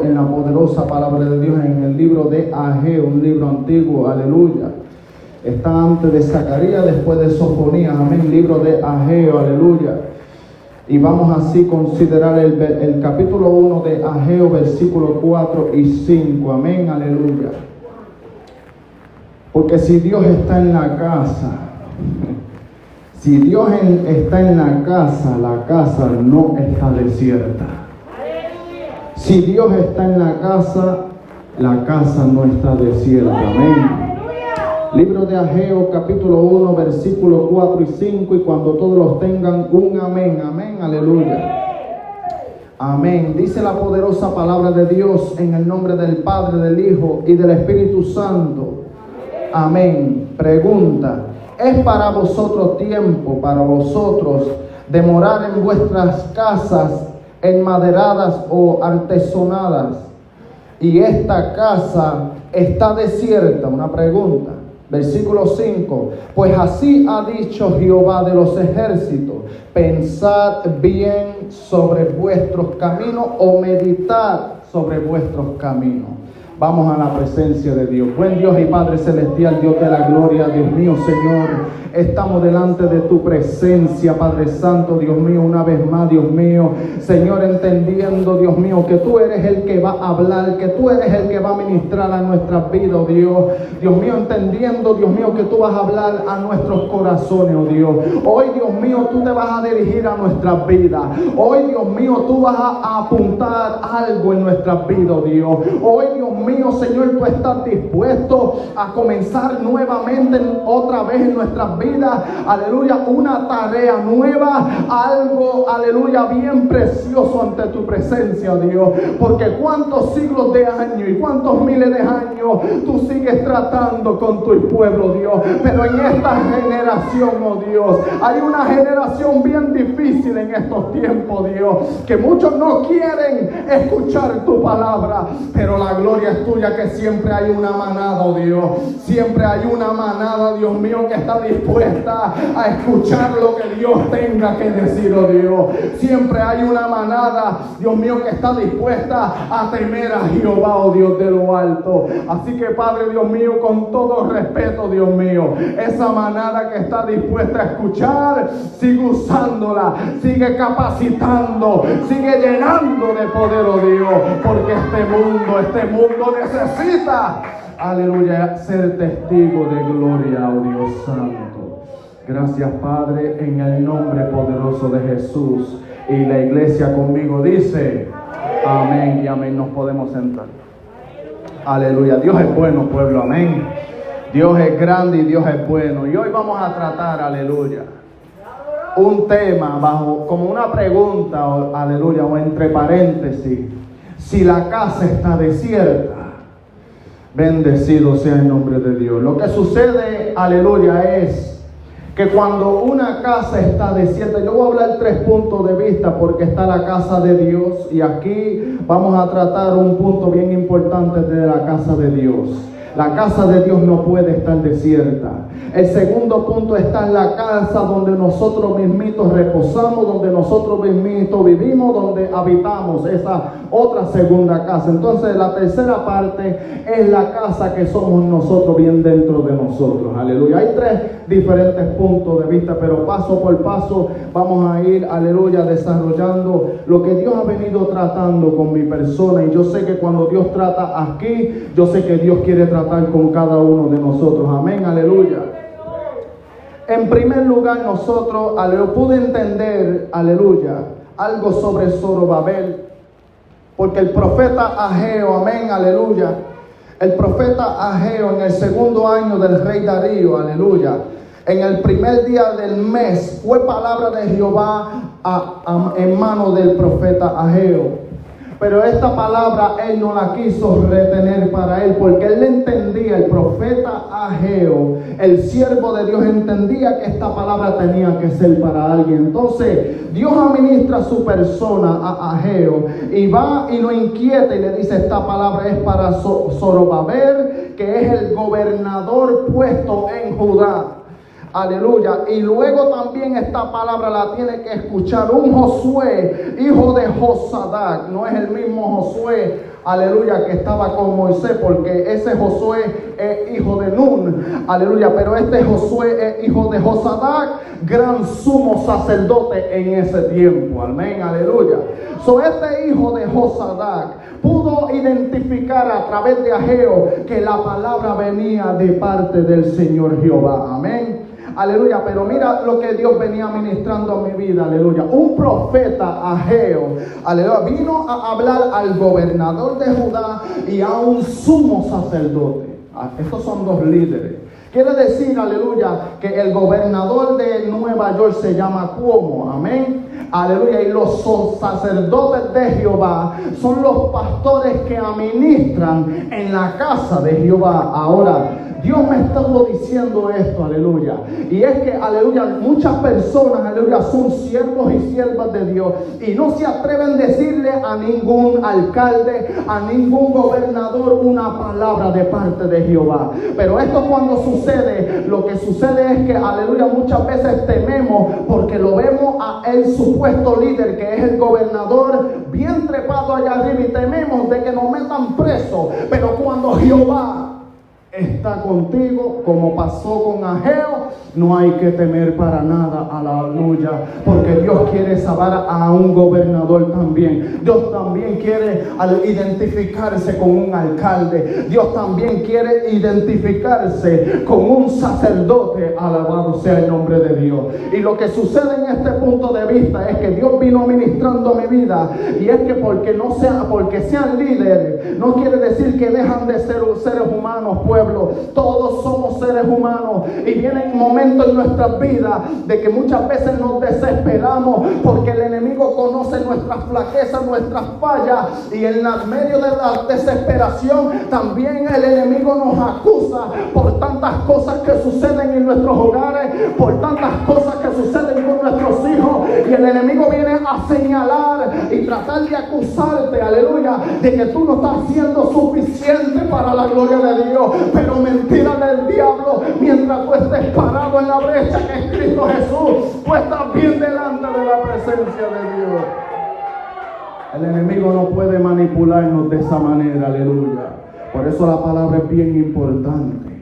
En la poderosa palabra de Dios en el libro de Ageo, un libro antiguo, aleluya. Está antes de Zacarías, después de Sofonías, amén, libro de Ageo, aleluya. Y vamos así a considerar el capítulo 1 de Ageo, versículos 4 y 5, amén, aleluya. Porque si Dios está en la casa, si Dios está en la casa no está desierta. Si Dios está en la casa no está desierta. Amén. Libro de Ageo, capítulo 1, versículos 4 y 5. Y cuando todos los tengan, un amén, amén, aleluya. Amén. Dice la poderosa palabra de Dios en el nombre del Padre, del Hijo y del Espíritu Santo. Amén. Pregunta: ¿es para vosotros tiempo, para vosotros, de morar en vuestras casas enmaderadas o artesonadas, y esta casa está desierta? Una pregunta. Versículo 5. Pues así ha dicho Jehová de los ejércitos: pensad bien sobre vuestros caminos, o meditad sobre vuestros caminos. Vamos a la presencia de Dios. Buen Dios y Padre celestial, Dios de la gloria, Dios mío, Señor, estamos delante de tu presencia, Padre Santo, Dios mío, una vez más, Dios mío, Señor, entendiendo, Dios mío, que tú eres el que va a hablar, que tú eres el que va a ministrar a nuestras vidas, oh Dios. Dios mío, entendiendo, Dios mío, que tú vas a hablar a nuestros corazones, oh Dios. Hoy, Dios mío, tú te vas a dirigir a nuestras vidas. Hoy, Dios mío, tú vas a apuntar algo en nuestras vidas, oh Dios. Hoy, Dios mío, Señor, tú estás dispuesto a comenzar nuevamente otra vez en nuestras vidas, aleluya, una tarea nueva, algo, aleluya, bien precioso ante tu presencia, Dios, porque cuántos siglos de años y cuántos miles de años tú sigues tratando con tu pueblo, Dios, pero en esta generación, oh Dios, hay una generación bien difícil en estos tiempos, Dios, que muchos no quieren escuchar tu palabra, pero la gloria es tuya, que siempre hay una manada, oh Dios, siempre hay una manada, Dios mío, que está dispuesta a escuchar lo que Dios tenga que decir, oh Dios. Siempre hay una manada, Dios mío, que está dispuesta a temer a Jehová, oh Dios de lo alto. Así que, Padre, Dios mío, con todo respeto, Dios mío, esa manada que está dispuesta a escuchar, sigue usándola, sigue capacitando, sigue llenando de poder, oh Dios, porque este mundo necesita, aleluya, ser testigo de gloria, oh Dios santo. Gracias, Padre, en el nombre poderoso de Jesús. Y la iglesia conmigo dice amén y amén. Nos podemos sentar. Aleluya. Dios es bueno, pueblo, amén. Dios es grande y Dios es bueno. Y hoy vamos a tratar, aleluya, un tema bajo como una pregunta, aleluya, o entre paréntesis: si la casa está desierta. Bendecido sea el nombre de Dios. Lo que sucede, aleluya, es que cuando una casa está desierta, yo voy a hablar 3 puntos de vista, porque está la casa de Dios, y aquí vamos a tratar un punto bien importante de la casa de Dios. La casa de Dios no puede estar desierta. El segundo punto está en la casa donde nosotros mismitos reposamos, donde nosotros mismitos vivimos, donde habitamos, esa otra segunda casa. Entonces la tercera parte es la casa que somos nosotros, bien dentro de nosotros. Aleluya. Hay 3 diferentes puntos de vista, pero paso por paso vamos a ir, aleluya, desarrollando lo que Dios ha venido tratando con mi persona. Y yo sé que cuando Dios trata aquí, yo sé que Dios quiere tratar con cada uno de nosotros. Amén, aleluya. En primer lugar, nosotros, aleluya, pude entender, aleluya, algo sobre Zorobabel, porque el profeta Ageo, amén, aleluya, el profeta Ageo, en el segundo año del rey Darío, aleluya, en el primer día del mes, fue palabra de Jehová en manos del profeta Ageo. Pero esta palabra él no la quiso retener para él, porque él entendía, el profeta Ageo, el siervo de Dios, entendía que esta palabra tenía que ser para alguien. Entonces Dios administra su persona a Ageo, y va y lo inquieta y le dice: esta palabra es para Zorobabel, que es el gobernador puesto en Judá. Aleluya. Y luego también esta palabra la tiene que escuchar un Josué, hijo de Josadac. No es el mismo Josué aleluya, que estaba con Moisés, porque ese Josué es hijo de Nun, aleluya, pero este Josué es hijo de Josadac, gran sumo sacerdote en ese tiempo, amén, aleluya. Este hijo de Josadac pudo identificar a través de Ageo que la palabra venía de parte del Señor Jehová, amén. Aleluya, pero mira lo que Dios venía ministrando a mi vida, aleluya. Un profeta, Ageo, aleluya, vino a hablar al gobernador de Judá y a un sumo sacerdote. Estos son dos líderes. Quiere decir, aleluya, que el gobernador de Nueva York se llama Cuomo, amén. Aleluya, y los sacerdotes de Jehová son los pastores que administran en la casa de Jehová. Ahora, Dios me estuvo diciendo esto, aleluya. Y es que, aleluya, muchas personas, aleluya, son siervos y siervas de Dios y no se atreven a decirle a ningún alcalde, a ningún gobernador una palabra de parte de Jehová. Pero esto cuando sucede, lo que sucede es que, aleluya, muchas veces tememos porque lo vemos a el supuesto líder que es el gobernador bien trepado allá arriba y tememos de que nos metan preso. Pero cuando Jehová está contigo, como pasó con Ageo, no hay que temer para nada, aleluya, porque Dios quiere salvar a un gobernador también. Dios también quiere identificarse con un alcalde. Dios también quiere identificarse con un sacerdote. Alabado sea el nombre de Dios. Y lo que sucede en este punto de vista es que Dios vino ministrando mi vida, y es que porque sean líderes no quiere decir que dejan de ser seres humanos, pueblo. Todos somos seres humanos y vienen momentos en nuestras vidas de que muchas veces nos desesperamos porque el enemigo conoce nuestras flaquezas, nuestras fallas, y en medio de la desesperación también el enemigo nos acusa por tantas cosas que suceden en nuestros hogares, por tantas cosas que suceden con nuestros hijos, y el enemigo viene a señalar y tratar de acusarte, aleluya, de que tú no estás siendo suficiente para la gloria de Dios. Pero mentira del diablo, mientras tú estés parado en la brecha que es Cristo Jesús, tú estás bien delante de la presencia de Dios. El enemigo no puede manipularnos de esa manera, aleluya. Por eso la palabra es bien importante.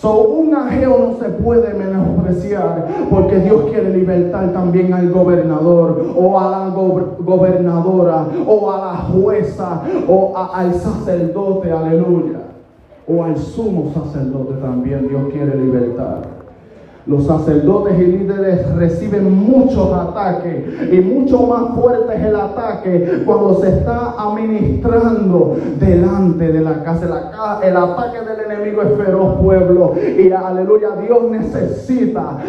Un Ageo no se puede menospreciar, porque Dios quiere libertar también al gobernador o a la gobernadora o a la jueza o al sacerdote, aleluya. O al sumo sacerdote también Dios quiere libertar. Los sacerdotes y líderes reciben muchos ataques, y mucho más fuerte es el ataque cuando se está administrando delante de la casa. El ataque del enemigo es feroz, pueblo, y aleluya, Dios necesita,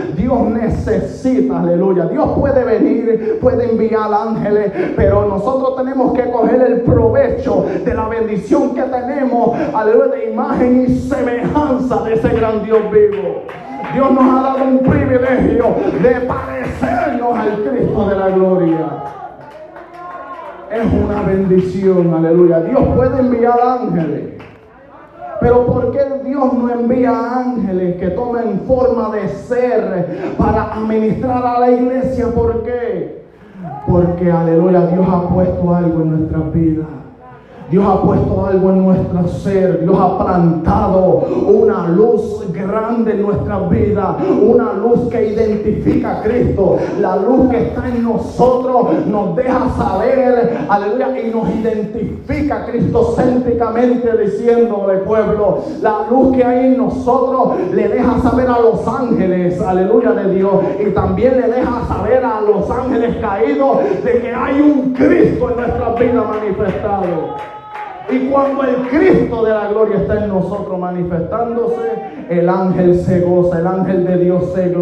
aleluya. Dios puede venir, puede enviar ángeles, pero nosotros tenemos que coger el provecho de la bendición que tenemos, aleluya, de imagen y semejanza de ese gran Dios vivo. Dios nos ha dado un privilegio de parecernos al Cristo de la gloria. Es una bendición, aleluya. Dios puede enviar ángeles, pero ¿por qué Dios no envía ángeles que tomen forma de ser para administrar a la iglesia? ¿Por qué? Porque, aleluya, Dios ha puesto algo en nuestras vidas. Dios ha puesto algo en nuestro ser. Dios ha plantado una luz grande en nuestras vidas, una luz que identifica a Cristo. La luz que está en nosotros nos deja saber, aleluya, y nos identifica cristocéntricamente, diciéndole, pueblo, la luz que hay en nosotros le deja saber a los ángeles, aleluya, de Dios, y también le deja saber a los ángeles caídos de que hay un Cristo en nuestras vidas manifestado. Y cuando el Cristo de la gloria está en nosotros manifestándose, el ángel se goza, el ángel de Dios se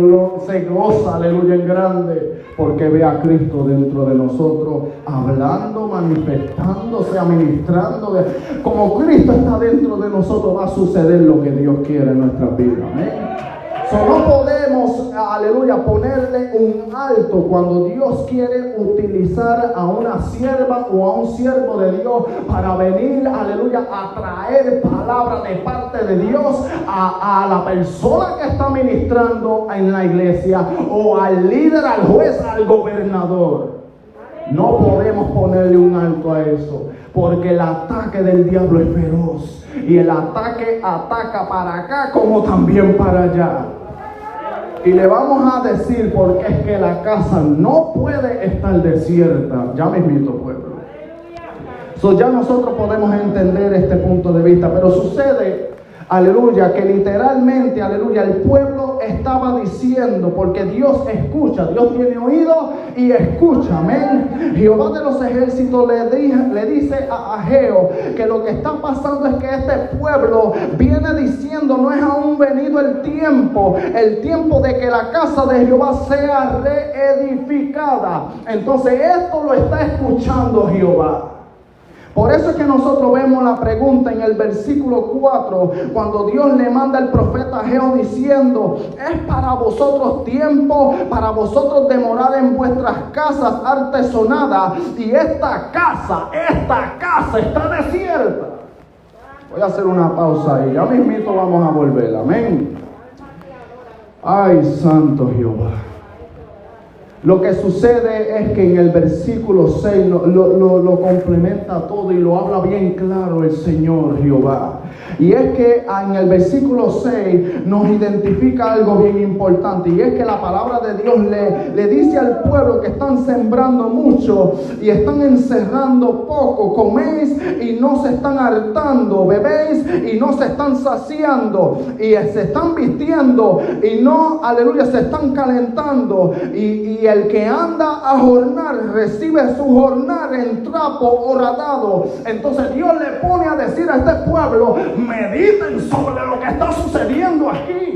goza, aleluya, en grande, porque ve a Cristo dentro de nosotros, hablando, manifestándose, administrando. Como Cristo está dentro de nosotros, va a suceder lo que Dios quiere en nuestras vidas. Amén. No podemos, aleluya, ponerle un alto cuando Dios quiere utilizar a una sierva o a un siervo de Dios para venir, aleluya, a traer palabra de parte de Dios a la persona que está ministrando en la iglesia, o al líder, al juez, al gobernador. No podemos ponerle un alto a eso, porque el ataque del diablo es feroz. Y el ataque ataca para acá como también para allá. Y le vamos a decir porque es que la casa no puede estar desierta. Ya mismito, pueblo. Ya nosotros podemos entender este punto de vista, pero sucede, aleluya, que literalmente, aleluya, el pueblo estaba diciendo, porque Dios escucha, Dios tiene oído y escucha, amén. Jehová de los ejércitos le dice a Ageo que lo que está pasando es que este pueblo viene diciendo, no es aún venido el tiempo de que la casa de Jehová sea reedificada. Entonces esto lo está escuchando Jehová. Por eso es que nosotros vemos la pregunta en el versículo 4, cuando Dios le manda al profeta Ageo diciendo, ¿es para vosotros tiempo, para vosotros de morar en vuestras casas artesonadas? Y esta casa está desierta. Voy a hacer una pausa ahí, ya mismito vamos a volver, amén. Ay, santo Jehová. Lo que sucede es que en el versículo 6 lo complementa todo y lo habla bien claro el Señor Jehová. Y es que en el versículo 6 nos identifica algo bien importante. Y es que la palabra de Dios le dice al pueblo que están sembrando mucho y están encerrando poco. Coméis y no se están hartando. Bebéis y no se están saciando. Y se están vistiendo y no, aleluya, se están calentando. Y el que anda a jornar recibe su jornar en trapo horadado. Entonces Dios le pone a decir a este pueblo, mediten sobre lo que está sucediendo aquí.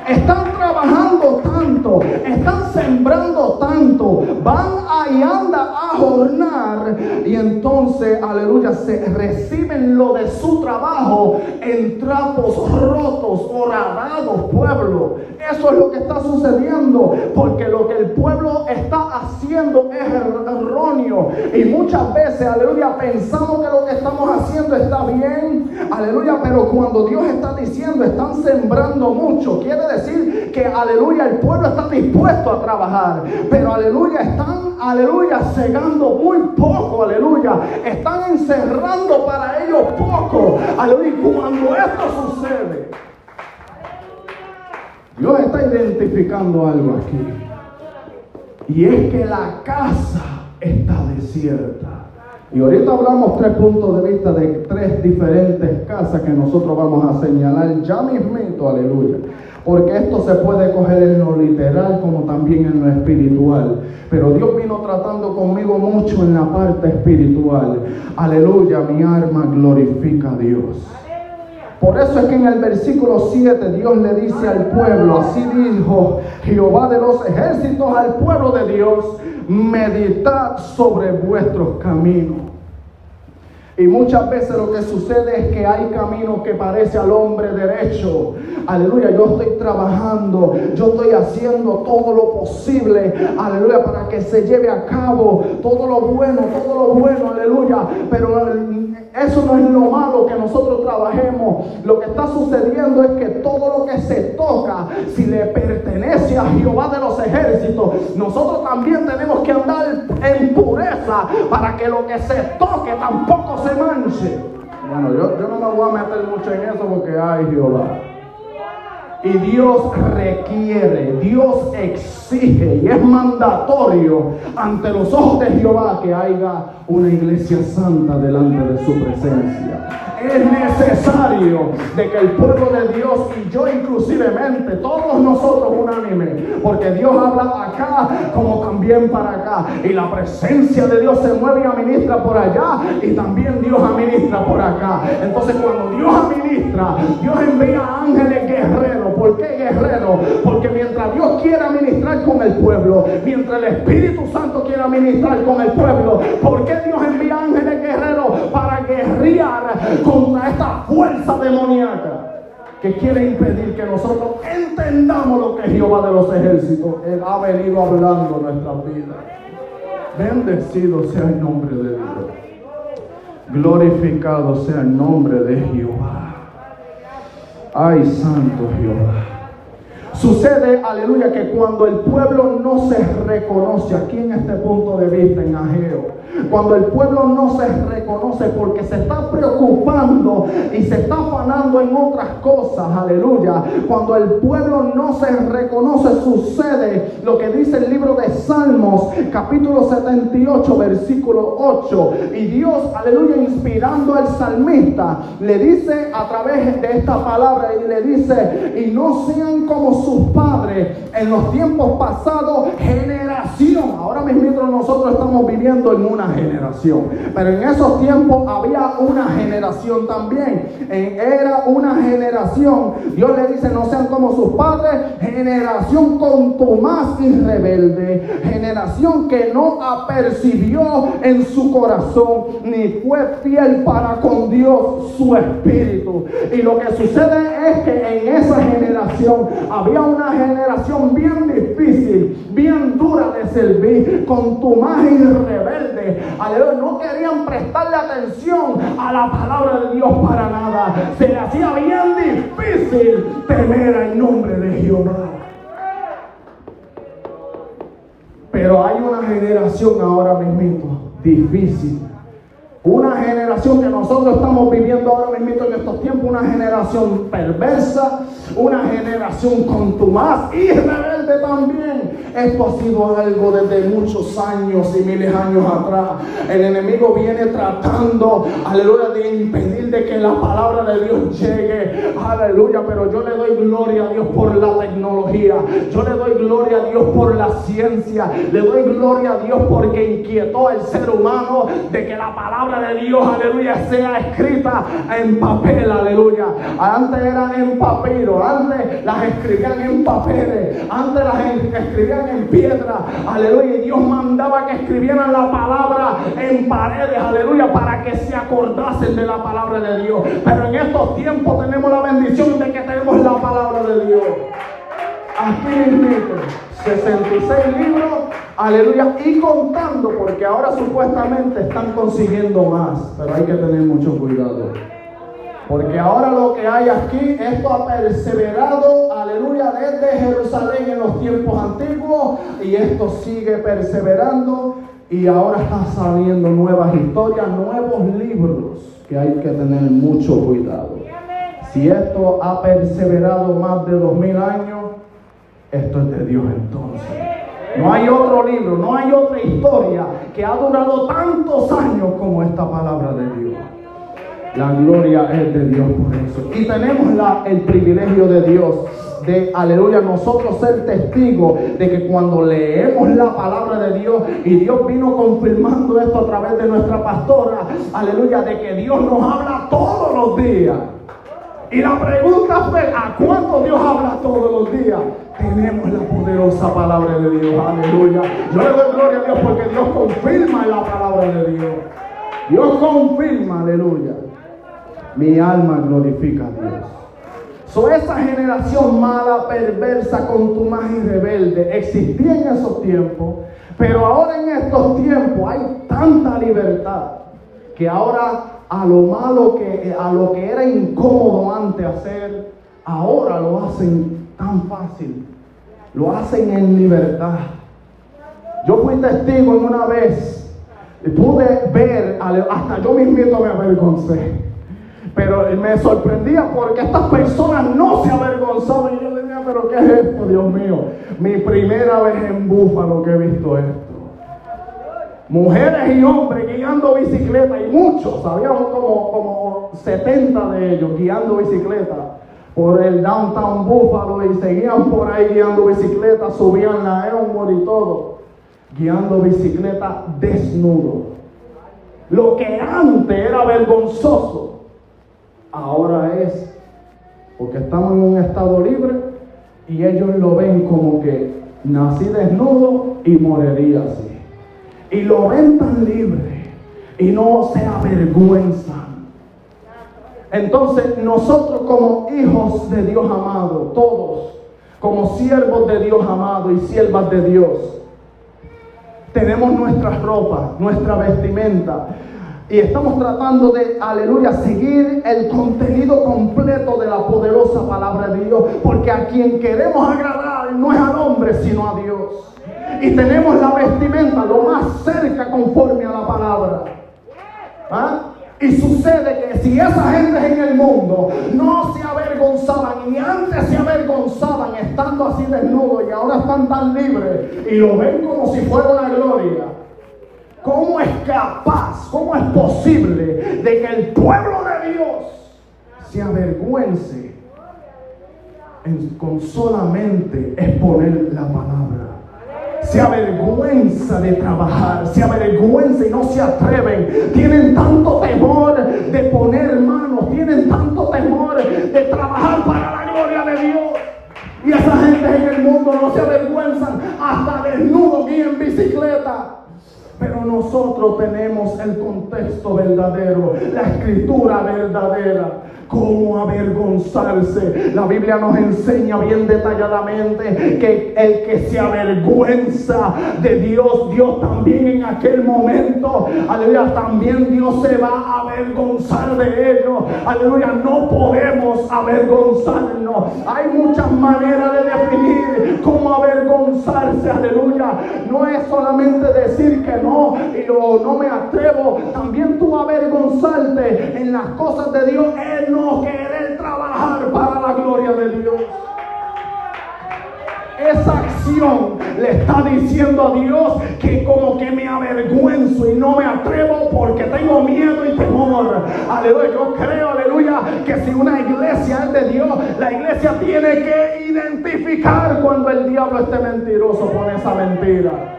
Están trabajando tanto, están sembrando tanto, van y anda a jornar y entonces, aleluya, se reciben lo de su trabajo en trapos rotos, horadados, pueblo. Eso es lo que está sucediendo, porque lo que el pueblo está haciendo es erróneo y muchas veces, aleluya, pensamos que lo que estamos haciendo está bien, aleluya, pero cuando Dios está diciendo están sembrando mucho, quiere decir que, aleluya, el pueblo está dispuesto a trabajar, pero, aleluya, están, aleluya, segando muy poco, aleluya, están encerrando para ellos poco, aleluya. Y cuando esto sucede, Dios está identificando algo aquí, y es que la casa está desierta. Y ahorita hablamos 3 puntos de vista de 3 diferentes casas que nosotros vamos a señalar ya mismito, aleluya. Porque esto se puede coger en lo literal como también en lo espiritual. Pero Dios vino tratando conmigo mucho en la parte espiritual. Aleluya, mi alma glorifica a Dios. Por eso es que en el versículo 7 Dios le dice al pueblo, así dijo Jehová de los ejércitos al pueblo de Dios, meditad sobre vuestros caminos. Y muchas veces lo que sucede es que hay caminos que parece al hombre derecho. Aleluya, yo estoy trabajando, yo estoy haciendo todo lo posible, aleluya, para que se lleve a cabo todo lo bueno, aleluya. Pero eso no es lo malo que nosotros trabajemos. Lo que está sucediendo es que todo lo que se toca, si le pertenece a Jehová de los ejércitos, nosotros también tenemos que andar en pureza para que lo que se toque tampoco se manche. Bueno, yo no me voy a meter mucho en eso porque ay Jehová. Y Dios requiere, Dios exige y es mandatorio ante los ojos de Jehová que haya una iglesia santa delante de su presencia. Es necesario de que el pueblo de Dios y yo inclusivemente, todos nosotros unánime, porque Dios habla acá como también para acá, y la presencia de Dios se mueve y administra por allá y también Dios administra por acá. Entonces cuando Dios administra, Dios envía ángeles guerreros. ¿Por qué guerreros? Porque mientras Dios quiere administrar con el pueblo, mientras el Espíritu Santo quiere administrar con el pueblo, ¿por qué Dios envía ángeles guerreros? Para guerrear contra esta fuerza demoníaca que quiere impedir que nosotros entendamos lo que Jehová de los ejércitos Él ha venido hablando en nuestras vidas. Bendecido sea el nombre de Dios, glorificado sea el nombre de Jehová. Ay, santo Jehová. Sucede, aleluya, que cuando el pueblo no se reconoce, aquí en este punto de vista, en Ageo, cuando el pueblo no se reconoce porque se está preocupando y se está afanando en otras cosas, aleluya, cuando el pueblo no se reconoce, sucede lo que dice el libro de Salmos, capítulo 78, versículo 8, y Dios, aleluya, inspirando al salmista, le dice a través de esta palabra, y le dice: y no sean como sus padres en los tiempos pasados, generación. Ahora mismo nosotros estamos viviendo en una generación, pero en esos tiempos había una generación también. Era una generación. Dios le dice: no sean como sus padres, generación contumaz y rebelde, generación que no apercibió en su corazón ni fue fiel para con Dios su espíritu. Y lo que sucede es que en esa generación había una generación bien difícil, bien dura de servir, contumaz y rebelde. Aleluya, no querían prestarle atención a la palabra de Dios para nada. Se le hacía bien difícil temer al nombre de Jehová. Pero hay una generación ahora mismo difícil. Una generación que nosotros estamos viviendo ahora mismo en estos tiempos, una generación perversa, una generación contumaz y rebelde también. Esto ha sido algo desde muchos años y miles de años atrás. El enemigo viene tratando, aleluya, de impedir de que la palabra de Dios llegue, aleluya, pero yo le doy gloria a Dios por la tecnología, yo le doy gloria a Dios por la ciencia, le doy gloria a Dios porque inquietó al ser humano de que la palabra de Dios, aleluya, sea escrita en papel, aleluya. Antes era en papiro, antes las escribían en papeles, antes las escribían en piedra, aleluya, y Dios mandaba que escribieran la palabra en paredes, aleluya, para que se acordasen de la palabra de Dios. Pero en estos tiempos tenemos la bendición de que tenemos la palabra de Dios. Aquí mismo, 66 libros, aleluya, y contando, porque ahora supuestamente están consiguiendo más, pero hay que tener mucho cuidado, porque ahora lo que hay aquí, esto ha perseverado, aleluya, desde Jerusalén en los tiempos antiguos, y esto sigue perseverando, y ahora está saliendo nuevas historias, nuevos libros, que hay que tener mucho cuidado. Si esto ha perseverado más de 2000 años, esto es de Dios entonces. No hay otro libro, no hay otra historia que ha durado tantos años como esta palabra de Dios. La gloria es de Dios por eso. Y tenemos el privilegio de Dios de, aleluya, nosotros ser testigos de que cuando leemos la palabra de Dios, y Dios vino confirmando esto a través de nuestra pastora, aleluya, de que Dios nos habla todos los días. Y la pregunta fue: ¿a cuánto Dios habla todos los días? Tenemos la poderosa palabra de Dios, aleluya. Yo le doy gloria a Dios porque Dios confirma la palabra de Dios. Dios confirma, aleluya. Mi alma glorifica a Dios. Esa generación mala, perversa, contumaz y rebelde existía en esos tiempos, pero ahora en estos tiempos hay tanta libertad que ahora a lo malo a lo que era incómodo antes hacer, ahora lo hacen tan fácil, lo hacen en libertad. Yo fui testigo en una vez, pude ver, hasta yo mismo me avergoncé, pero me sorprendía porque estas personas no se avergonzaban, y yo decía: pero ¿qué es esto, Dios mío? Mi primera vez en Búfalo que he visto esto. Mujeres y hombres guiando bicicleta, y muchos, habíamos como 70 de ellos guiando bicicleta por el downtown Búfalo, y seguían por ahí guiando bicicleta, subían la Elmore y todo, guiando bicicleta desnudo. Lo que antes era vergonzoso, ahora es, porque estamos en un estado libre, y ellos lo ven como que nací desnudo y moriría así. Y lo ven tan libre y no se avergüenzan. Entonces nosotros, como hijos de Dios amado, todos como siervos de Dios amado y siervas de Dios, tenemos nuestras ropas, nuestra vestimenta. Y estamos tratando de, aleluya, seguir el contenido completo de la poderosa palabra de Dios. Porque a quien queremos agradar no es al hombre, sino a Dios. Y tenemos la vestimenta lo más cerca conforme a la palabra. ¿Ah? Y sucede que si esa gente en el mundo no se avergonzaban, y antes se avergonzaban estando así desnudos, y ahora están tan libres y lo ven como si fuera una gloria, ¿cómo es capaz, cómo es posible de que el pueblo de Dios se avergüence con solamente exponer la palabra? Se avergüenza de trabajar, se avergüenza y no se atreven. Tienen tanto temor de poner manos, tienen tanto temor de trabajar para la gloria de Dios. Y esa gente en el mundo no se avergüenzan hasta desnudos y en bicicleta. Pero nosotros tenemos el contexto verdadero, la escritura verdadera. ¿Cómo avergonzarse? La Biblia nos enseña bien detalladamente que el que se avergüenza de Dios, Dios también en aquel momento, aleluya, también Dios se va a avergonzar de ellos. Aleluya, no podemos avergonzarnos. Hay muchas maneras de definir cómo avergonzarse, aleluya. No es solamente decir que no, o no me atrevo. También tú avergonzarte en las cosas de Dios es no querer trabajar para la gloria de Dios. Esa acción le está diciendo a Dios que como que me avergüenzo y no me atrevo porque tengo miedo y temor. Aleluya, yo creo, aleluya, que si una iglesia es de Dios, la iglesia tiene que identificar cuando el diablo esté mentiroso con esa mentira.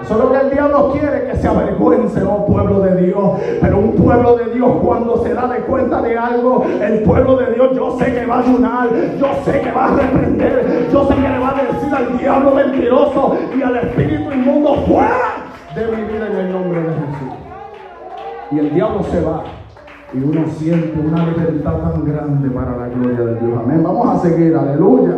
Eso es lo que el diablo quiere, que se avergüence, oh pueblo de Dios. Pero un pueblo de Dios, cuando se da de cuenta de algo, el pueblo de Dios, yo sé que va a ayunar, yo sé que va a reprender, yo sé que le va a decir al diablo mentiroso y al espíritu inmundo, fuera de mi vida en el nombre de Jesús. Y el diablo se va y uno siente una libertad tan grande para la gloria de Dios. Amén. Vamos a seguir, aleluya.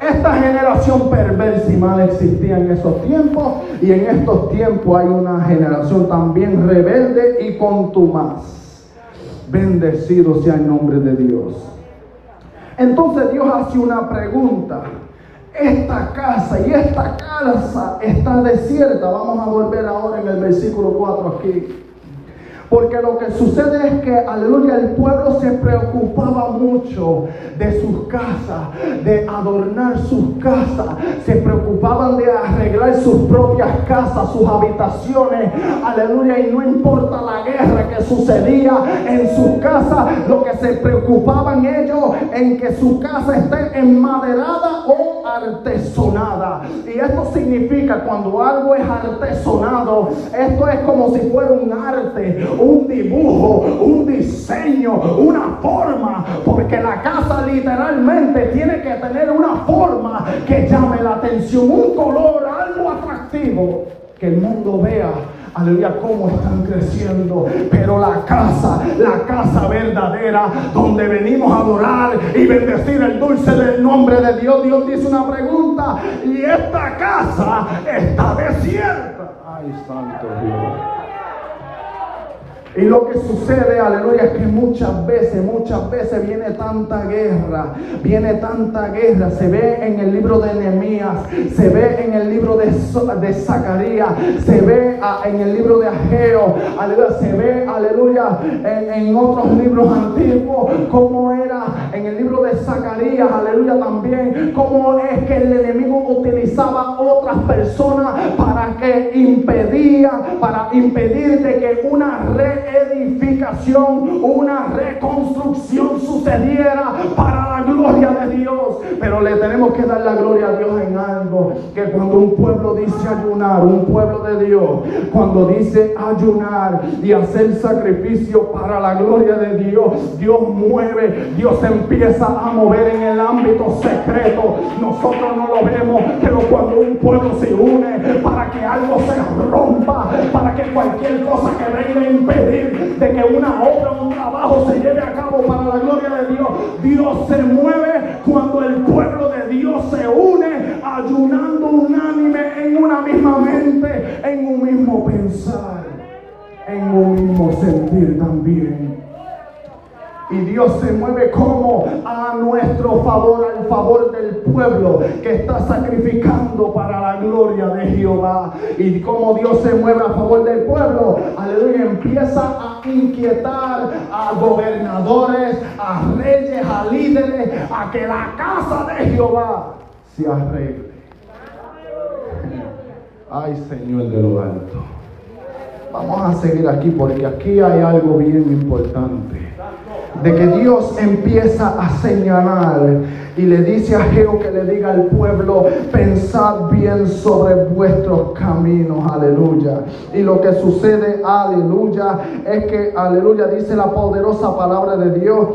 Esta generación perversa y mal existía en esos tiempos, y en estos tiempos hay una generación también rebelde y contumaz. Bendecido sea el nombre de Dios. Entonces Dios hace una pregunta. Esta casa está desierta. Vamos a volver ahora en el versículo 4 aquí. Porque lo que sucede es que, aleluya, el pueblo se preocupaba mucho de sus casas, de adornar sus casas. Se preocupaban de arreglar sus propias casas, sus habitaciones. Aleluya, y no importa la guerra que sucedía en sus casas, lo que se preocupaban ellos en que su casa esté enmaderada o artesonada. Y esto significa, cuando algo es artesonado, esto es como si fuera un arte, un dibujo, un diseño, una forma, porque la casa literalmente tiene que tener una forma que llame la atención, un color, algo atractivo, que el mundo vea, aleluya, cómo están creciendo. Pero la casa verdadera, donde venimos a adorar y bendecir el dulce del nombre de Dios, Dios dice una pregunta: y esta casa está desierta. Ay, santo Dios. Y lo que sucede, aleluya, es que muchas veces viene tanta guerra, se ve en el libro de Nehemías, se ve en el libro de Zacarías, se ve en el libro de Ageo, aleluya, se ve, aleluya, en otros libros antiguos, como era en el libro de Zacarías, aleluya, también, cómo es que el enemigo utilizaba otras personas para impedir de que una reedificación, una reconstrucción sucediera para la gloria de Dios. Pero le tenemos que dar la gloria a Dios en algo, que cuando un pueblo dice ayunar, un pueblo de Dios, cuando dice ayunar y hacer sacrificio para la gloria de Dios, Dios mueve, Dios empieza a mover en el ámbito secreto. Nosotros no lo vemos, pero cuando un pueblo se une para que algo se rompa, para que cualquier cosa que venga a impedir de que una obra o un trabajo se lleve a cabo para la gloria de Dios, Dios se mueve cuando el pueblo de Dios se une, ayunando unánime en una misma mente, en un mismo pensar, en un mismo sentir también. Y Dios se mueve como a nuestro favor, al favor del pueblo que está sacrificando para la gloria de Jehová. Y como Dios se mueve a favor del pueblo, aleluya, empieza a inquietar a gobernadores, a reyes, a líderes, a que la casa de Jehová se arregle. Ay, Señor de lo alto. Vamos a seguir aquí porque aquí hay algo bien importante. De que Dios empieza a señalar y le dice a Ageo que le diga al pueblo: pensad bien sobre vuestros caminos, aleluya. Y lo que sucede, aleluya, es que, aleluya, dice la poderosa palabra de Dios,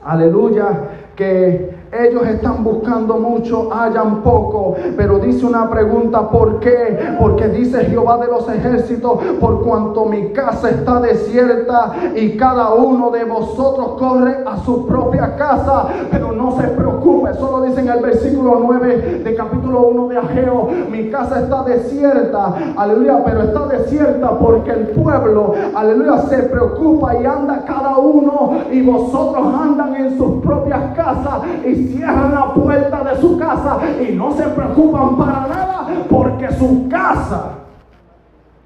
aleluya, que ellos están buscando mucho, hallan poco. Pero dice una pregunta: ¿por qué? Porque dice Jehová de los ejércitos: por cuanto mi casa está desierta y cada uno de vosotros corre a su propia casa. Pero no se preocupe, solo dice en el versículo 9 de capítulo 1 de Ageo: mi casa está desierta, aleluya, pero está desierta porque el pueblo, aleluya, se preocupa y anda cada uno, y vosotros andan en sus propias casas y cierran la puerta de su casa y no se preocupan para nada, porque su casa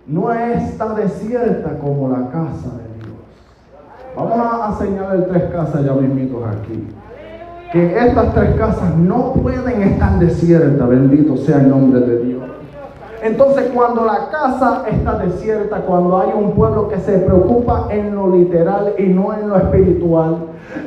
no está desierta como la casa de Dios. Vamos a señalar 3 casas ya mismitos aquí, que estas 3 casas no pueden estar desiertas. Bendito sea el nombre de Dios. Entonces, cuando la casa está desierta, cuando hay un pueblo que se preocupa en lo literal y no en lo espiritual,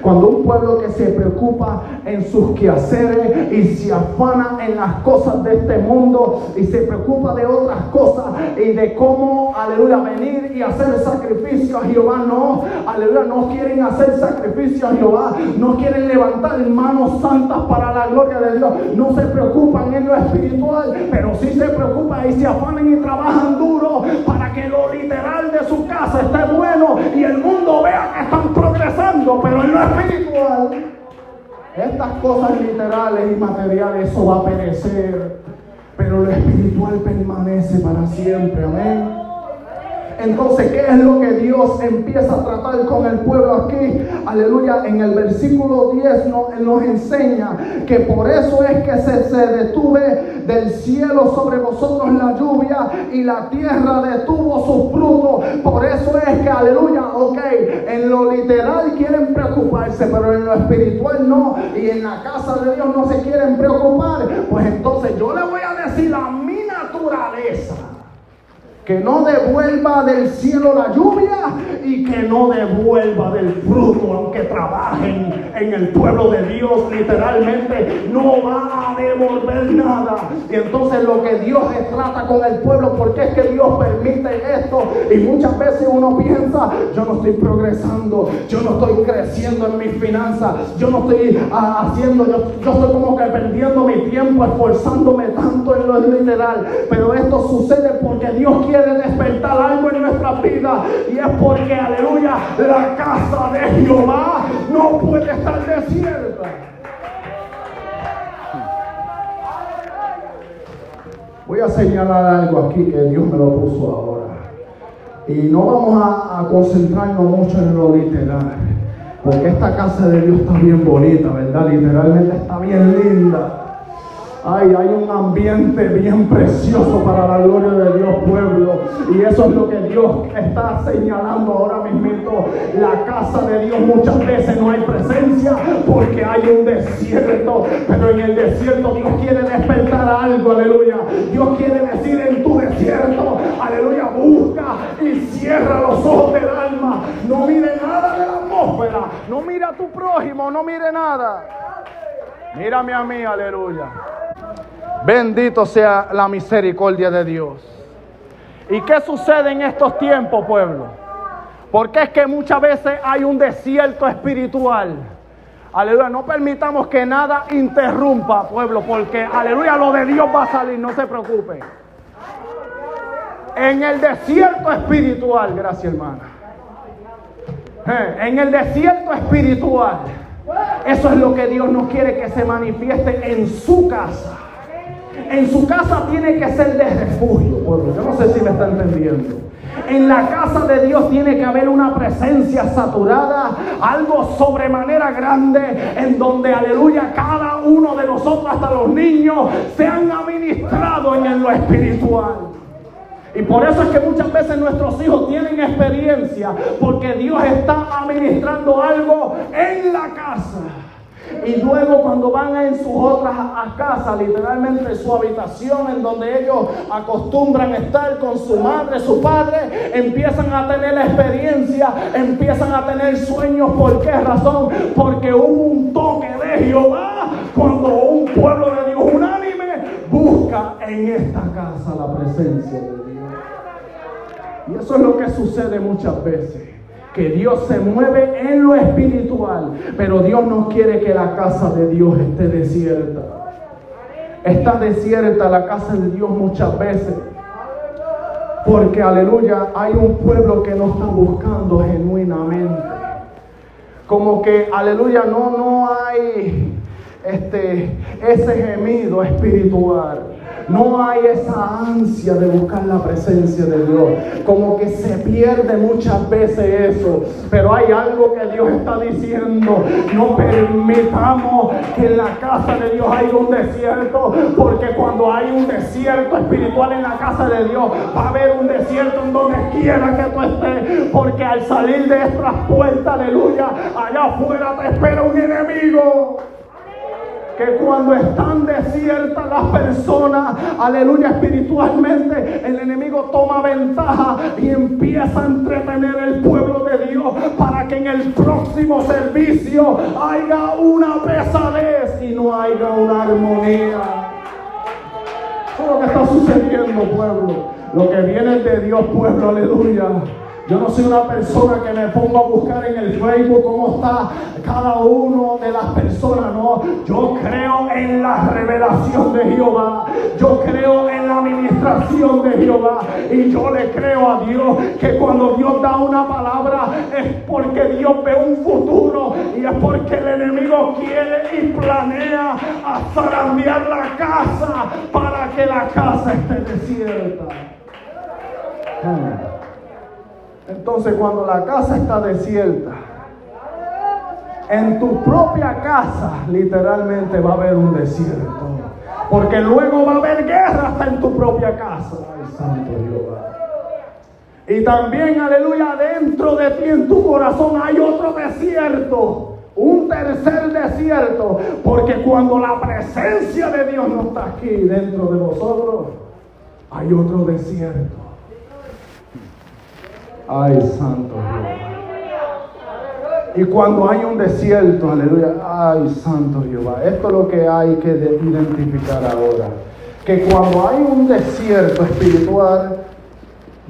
cuando un pueblo que se preocupa en sus quehaceres y se afana en las cosas de este mundo y se preocupa de otras cosas y de cómo, aleluya, venir y hacer sacrificio a Jehová, no, aleluya, no quieren hacer sacrificio a Jehová, no quieren levantar manos santas para la gloria de Dios, no se preocupan en lo espiritual, pero sí se preocupan y se afanan y trabajan duro para que lo literal de su casa esté bueno y el mundo vea que están progresando. Pero en lo espiritual, estas cosas literales y materiales, eso va a perecer, pero lo espiritual permanece para siempre. Amén. Entonces, ¿qué es lo que Dios empieza a tratar con el pueblo aquí? Aleluya, en el versículo 10 nos enseña que por eso es que se detuve del cielo sobre vosotros la lluvia y la tierra detuvo sus frutos. Por eso es que, aleluya, en lo literal quieren preocuparse, pero en lo espiritual no, y en la casa de Dios no se quieren preocupar. Pues entonces yo le voy a decir a mi naturaleza que no devuelva del cielo la lluvia y que no devuelva del fruto, aunque trabajen en el pueblo de Dios, literalmente no va a devolver nada. Y entonces lo que Dios trata con el pueblo, porque es que Dios permite esto, y muchas veces uno piensa: yo no estoy progresando, yo no estoy creciendo en mis finanzas, yo no estoy haciendo, yo estoy como que perdiendo mi tiempo, esforzándome tanto en lo literal. Pero esto sucede porque Dios quiere despertar algo en nuestra vida, y es porque, aleluya, la casa de Jehová no puede estar desierta. Voy a señalar algo aquí que Dios me lo puso ahora, y no vamos a concentrarnos mucho en lo literal, porque esta casa de Dios está bien bonita, ¿verdad? Literalmente está bien linda. Ay, hay un ambiente bien precioso para la gloria de Dios, pueblo. Y eso es lo que Dios está señalando ahora mismo. La casa de Dios muchas veces no hay presencia porque hay un desierto. Pero en el desierto Dios quiere despertar algo, aleluya. Dios quiere decir en tu desierto, aleluya, busca y cierra los ojos del alma. No mire nada de la atmósfera. No mira a tu prójimo, no mire nada. Mírame a mí, aleluya. Bendito sea la misericordia de Dios. ¿Y qué sucede en estos tiempos, pueblo? Porque es que muchas veces hay un desierto espiritual. Aleluya, no permitamos que nada interrumpa, pueblo, porque, aleluya, lo de Dios va a salir, no se preocupe. En el desierto espiritual, gracias, hermana. En el desierto espiritual, eso es lo que Dios no quiere que se manifieste en su casa. En su casa tiene que ser de refugio, pueblo. Yo no sé si me está entendiendo. En la casa de Dios tiene que haber una presencia saturada, algo sobremanera grande, en donde, aleluya, cada uno de nosotros, hasta los niños, se han administrado en lo espiritual. Y por eso es que muchas veces nuestros hijos tienen experiencia, porque Dios está administrando algo en la casa. Y luego cuando van en sus otras casas, literalmente su habitación en donde ellos acostumbran estar con su madre, su padre, empiezan a tener la experiencia, empiezan a tener sueños. ¿Por qué razón? Porque hubo un toque de Jehová cuando un pueblo de Dios unánime busca en esta casa la presencia de Dios. Y eso es lo que sucede muchas veces, que Dios se mueve en lo espiritual, pero Dios no quiere que la casa de Dios esté desierta. Está desierta la casa de Dios muchas veces, porque, aleluya, hay un pueblo que no está buscando genuinamente. Como que, aleluya, no hay ese gemido espiritual. No hay esa ansia de buscar la presencia de Dios. Como que se pierde muchas veces eso. Pero hay algo que Dios está diciendo: no permitamos que en la casa de Dios haya un desierto, porque cuando hay un desierto espiritual en la casa de Dios, va a haber un desierto en donde quiera que tú estés, porque al salir de estas puertas, aleluya, allá afuera te espera un enemigo. Que cuando están desiertas las personas, aleluya, espiritualmente, el enemigo toma ventaja y empieza a entretener el pueblo de Dios para que en el próximo servicio haya una pesadez y no haya una armonía. Eso es lo que está sucediendo, pueblo. Lo que viene de Dios, pueblo, aleluya. Yo no soy una persona que me pongo a buscar en el Facebook cómo está cada uno de las personas, no. Yo creo en la revelación de Jehová. Yo creo en la administración de Jehová. Y yo le creo a Dios que cuando Dios da una palabra es porque Dios ve un futuro, y es porque el enemigo quiere y planea a zarandear la casa para que la casa esté desierta. Entonces, cuando la casa está desierta, en tu propia casa literalmente va a haber un desierto, porque luego va a haber guerra hasta en tu propia casa. Ay, santo Jehová. Y también, aleluya, dentro de ti, en tu corazón, hay otro desierto, un tercer desierto, porque cuando la presencia de Dios no está aquí dentro de vosotros, hay otro desierto. Ay, santo Jehová. Y cuando hay un desierto, aleluya, ay, santo Jehová. Esto es lo que hay que identificar ahora. Que cuando hay un desierto espiritual,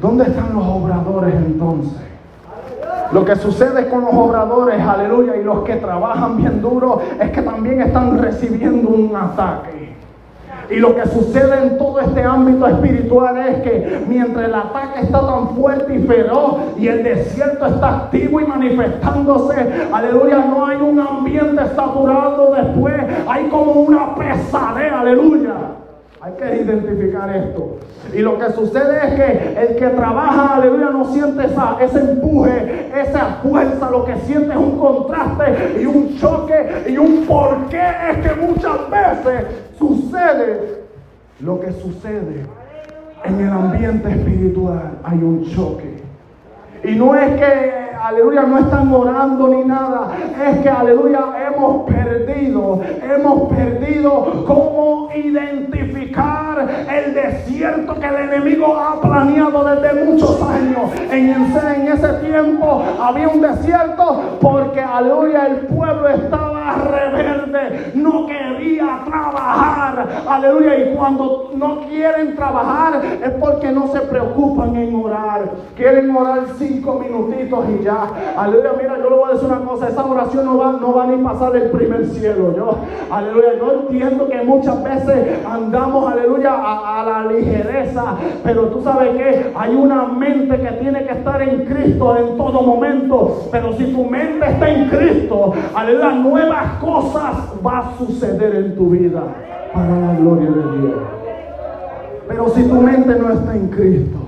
¿dónde están los obradores entonces? Lo que sucede con los obradores, aleluya, y los que trabajan bien duro, es que también están recibiendo un ataque. Y lo que sucede en todo este ámbito espiritual es que mientras el ataque está tan fuerte y feroz y el desierto está activo y manifestándose, aleluya, no hay un ambiente saturado después, hay como una pesadez, aleluya. Hay que identificar esto. Y lo que sucede es que el que trabaja, aleluya, no siente ese empuje, esa fuerza. Lo que siente es un contraste y un choque y un porqué. Es que muchas veces sucede lo que sucede en el ambiente espiritual. Hay un choque. Y no es que, aleluya, no están orando ni nada. Es que, aleluya, hemos perdido cómo identificar el desierto que el enemigo ha planeado desde muchos años. En ese tiempo había un desierto porque, aleluya, el pueblo estaba rebelde, no quería trabajar, aleluya. Y cuando no quieren trabajar es porque no se preocupan en orar. Quieren orar 5 minutitos y ya. Aleluya, mira, yo le voy a decir una cosa: esa oración no va ni pasar el primer cielo. Aleluya, yo entiendo que muchas veces andamos, aleluya, a la ligereza, pero tú sabes que hay una mente que tiene que estar en Cristo en todo momento. Pero si tu mente está en Cristo, aleluya, nuevas cosas va a suceder en tu vida para la gloria de Dios. Pero si tu mente no está en Cristo,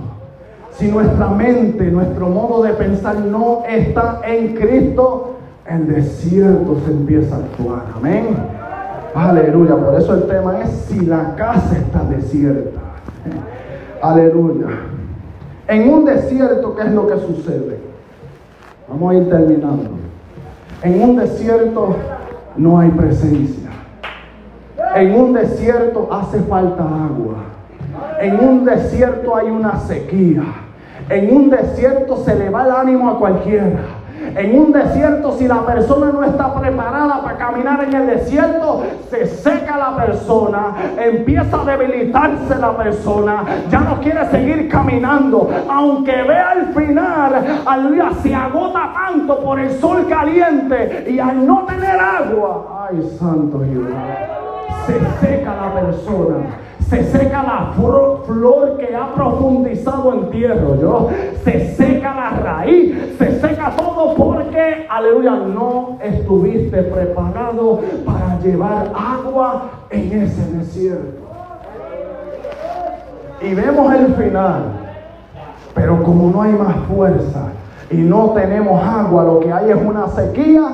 Si nuestra mente, nuestro modo de pensar no está en Cristo, el desierto se empieza a actuar. Amén. Aleluya. Por eso el tema es si la casa está desierta. Aleluya. En un desierto, ¿qué es lo que sucede? Vamos a ir terminando. En un desierto no hay presencia. En un desierto hace falta agua. En un desierto hay una sequía. En un desierto se le va el ánimo a cualquiera. En un desierto, si la persona no está preparada para caminar en el desierto, se seca la persona, empieza a debilitarse la persona, ya no quiere seguir caminando, aunque vea al final, aleluya, se agota tanto por el sol caliente y al no tener agua, ay santo Jehová, se seca la persona. Se seca la flor que ha profundizado en tierra, se seca la raíz, se seca todo porque, aleluya, no estuviste preparado para llevar agua en ese desierto. Y vemos el final, pero como no hay más fuerza y no tenemos agua, lo que hay es una sequía.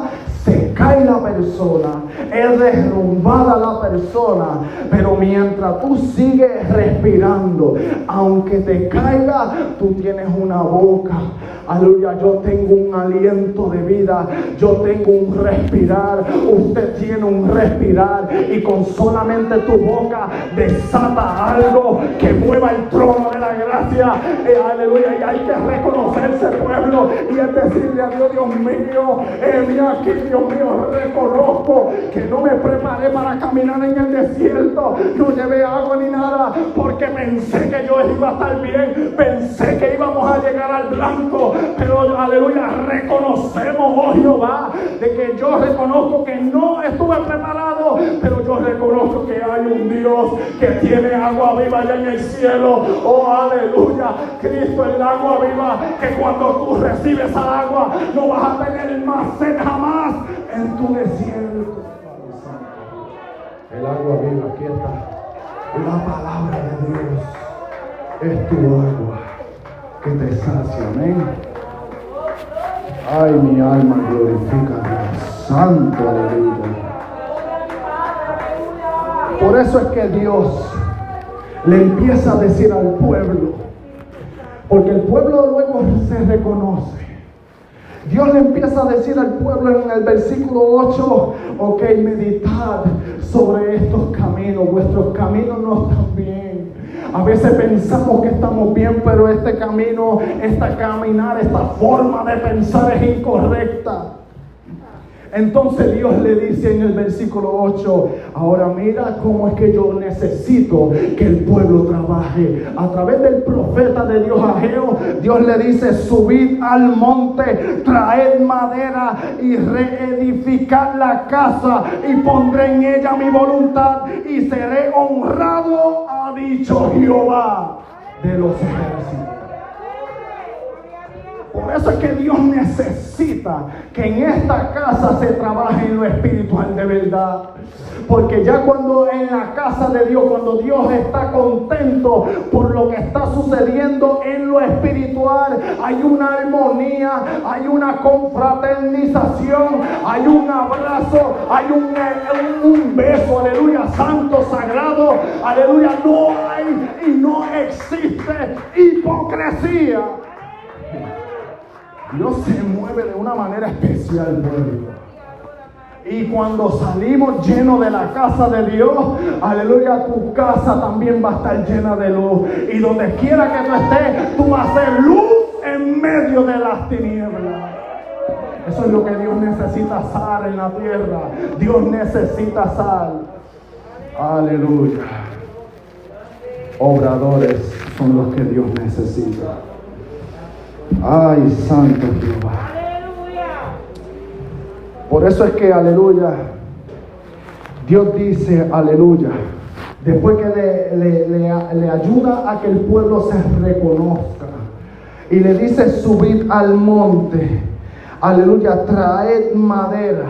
Se cae la persona, es derrumbada la persona, pero mientras tú sigues respirando, aunque te caiga, tú tienes una boca. Aleluya, yo tengo un aliento de vida, yo tengo un respirar, usted tiene un respirar y con solamente tu boca desata algo que mueva el trono de la gracia. Aleluya, y hay que reconocerse, pueblo, y es decirle a Dios, Dios mío, mira aquí, Dios mío, reconozco que no me preparé para caminar en el desierto, no llevé agua ni nada, porque pensé que yo iba a estar bien, pensé que íbamos a llegar al blanco, pero aleluya, reconocemos, oh Jehová, de que yo reconozco que no estuve preparado, pero yo reconozco que hay un Dios que tiene agua viva allá en el cielo. Oh aleluya, Cristo es el agua viva, que cuando tú recibes esa agua no vas a tener más sed jamás en tu desierto. El agua viva, aquí está la palabra de Dios, es tu agua que te sacia. Amén. Ay, mi alma glorifica a Dios. Santo, aleluya. Por eso es que Dios le empieza a decir al pueblo, porque el pueblo luego se reconoce. Dios le empieza a decir al pueblo en el versículo 8, ok, meditad sobre estos caminos, vuestros caminos no están bien. A veces pensamos que estamos bien, pero este camino, esta caminar, esta forma de pensar es incorrecta. Entonces Dios le dice en el versículo 8, ahora mira cómo es que yo necesito que el pueblo trabaje. A través del profeta de Dios Ageo, Dios le dice, subid al monte, traed madera y reedificad la casa y pondré en ella mi voluntad y seré honrado, ha dicho Jehová de los ejércitos. Por eso es que Dios necesita que en esta casa se trabaje en lo espiritual de verdad. Porque ya cuando en la casa de Dios, cuando Dios está contento por lo que está sucediendo en lo espiritual, hay una armonía, hay una confraternización, hay un abrazo, hay un beso, aleluya, santo, sagrado, aleluya, no hay y no existe hipocresía. Dios se mueve de una manera especial, pueblo. Y cuando salimos llenos de la casa de Dios, aleluya, tu casa también va a estar llena de luz. Y donde quiera que tú estés, tú vas a ser luz en medio de las tinieblas. Eso es lo que Dios necesita, sal en la tierra. Dios necesita sal. Aleluya. Obradores son los que Dios necesita. Ay, santo Jehová. Por eso es que, aleluya, Dios dice, aleluya, después que le ayuda a que el pueblo se reconozca y le dice, subid al monte, aleluya, traed madera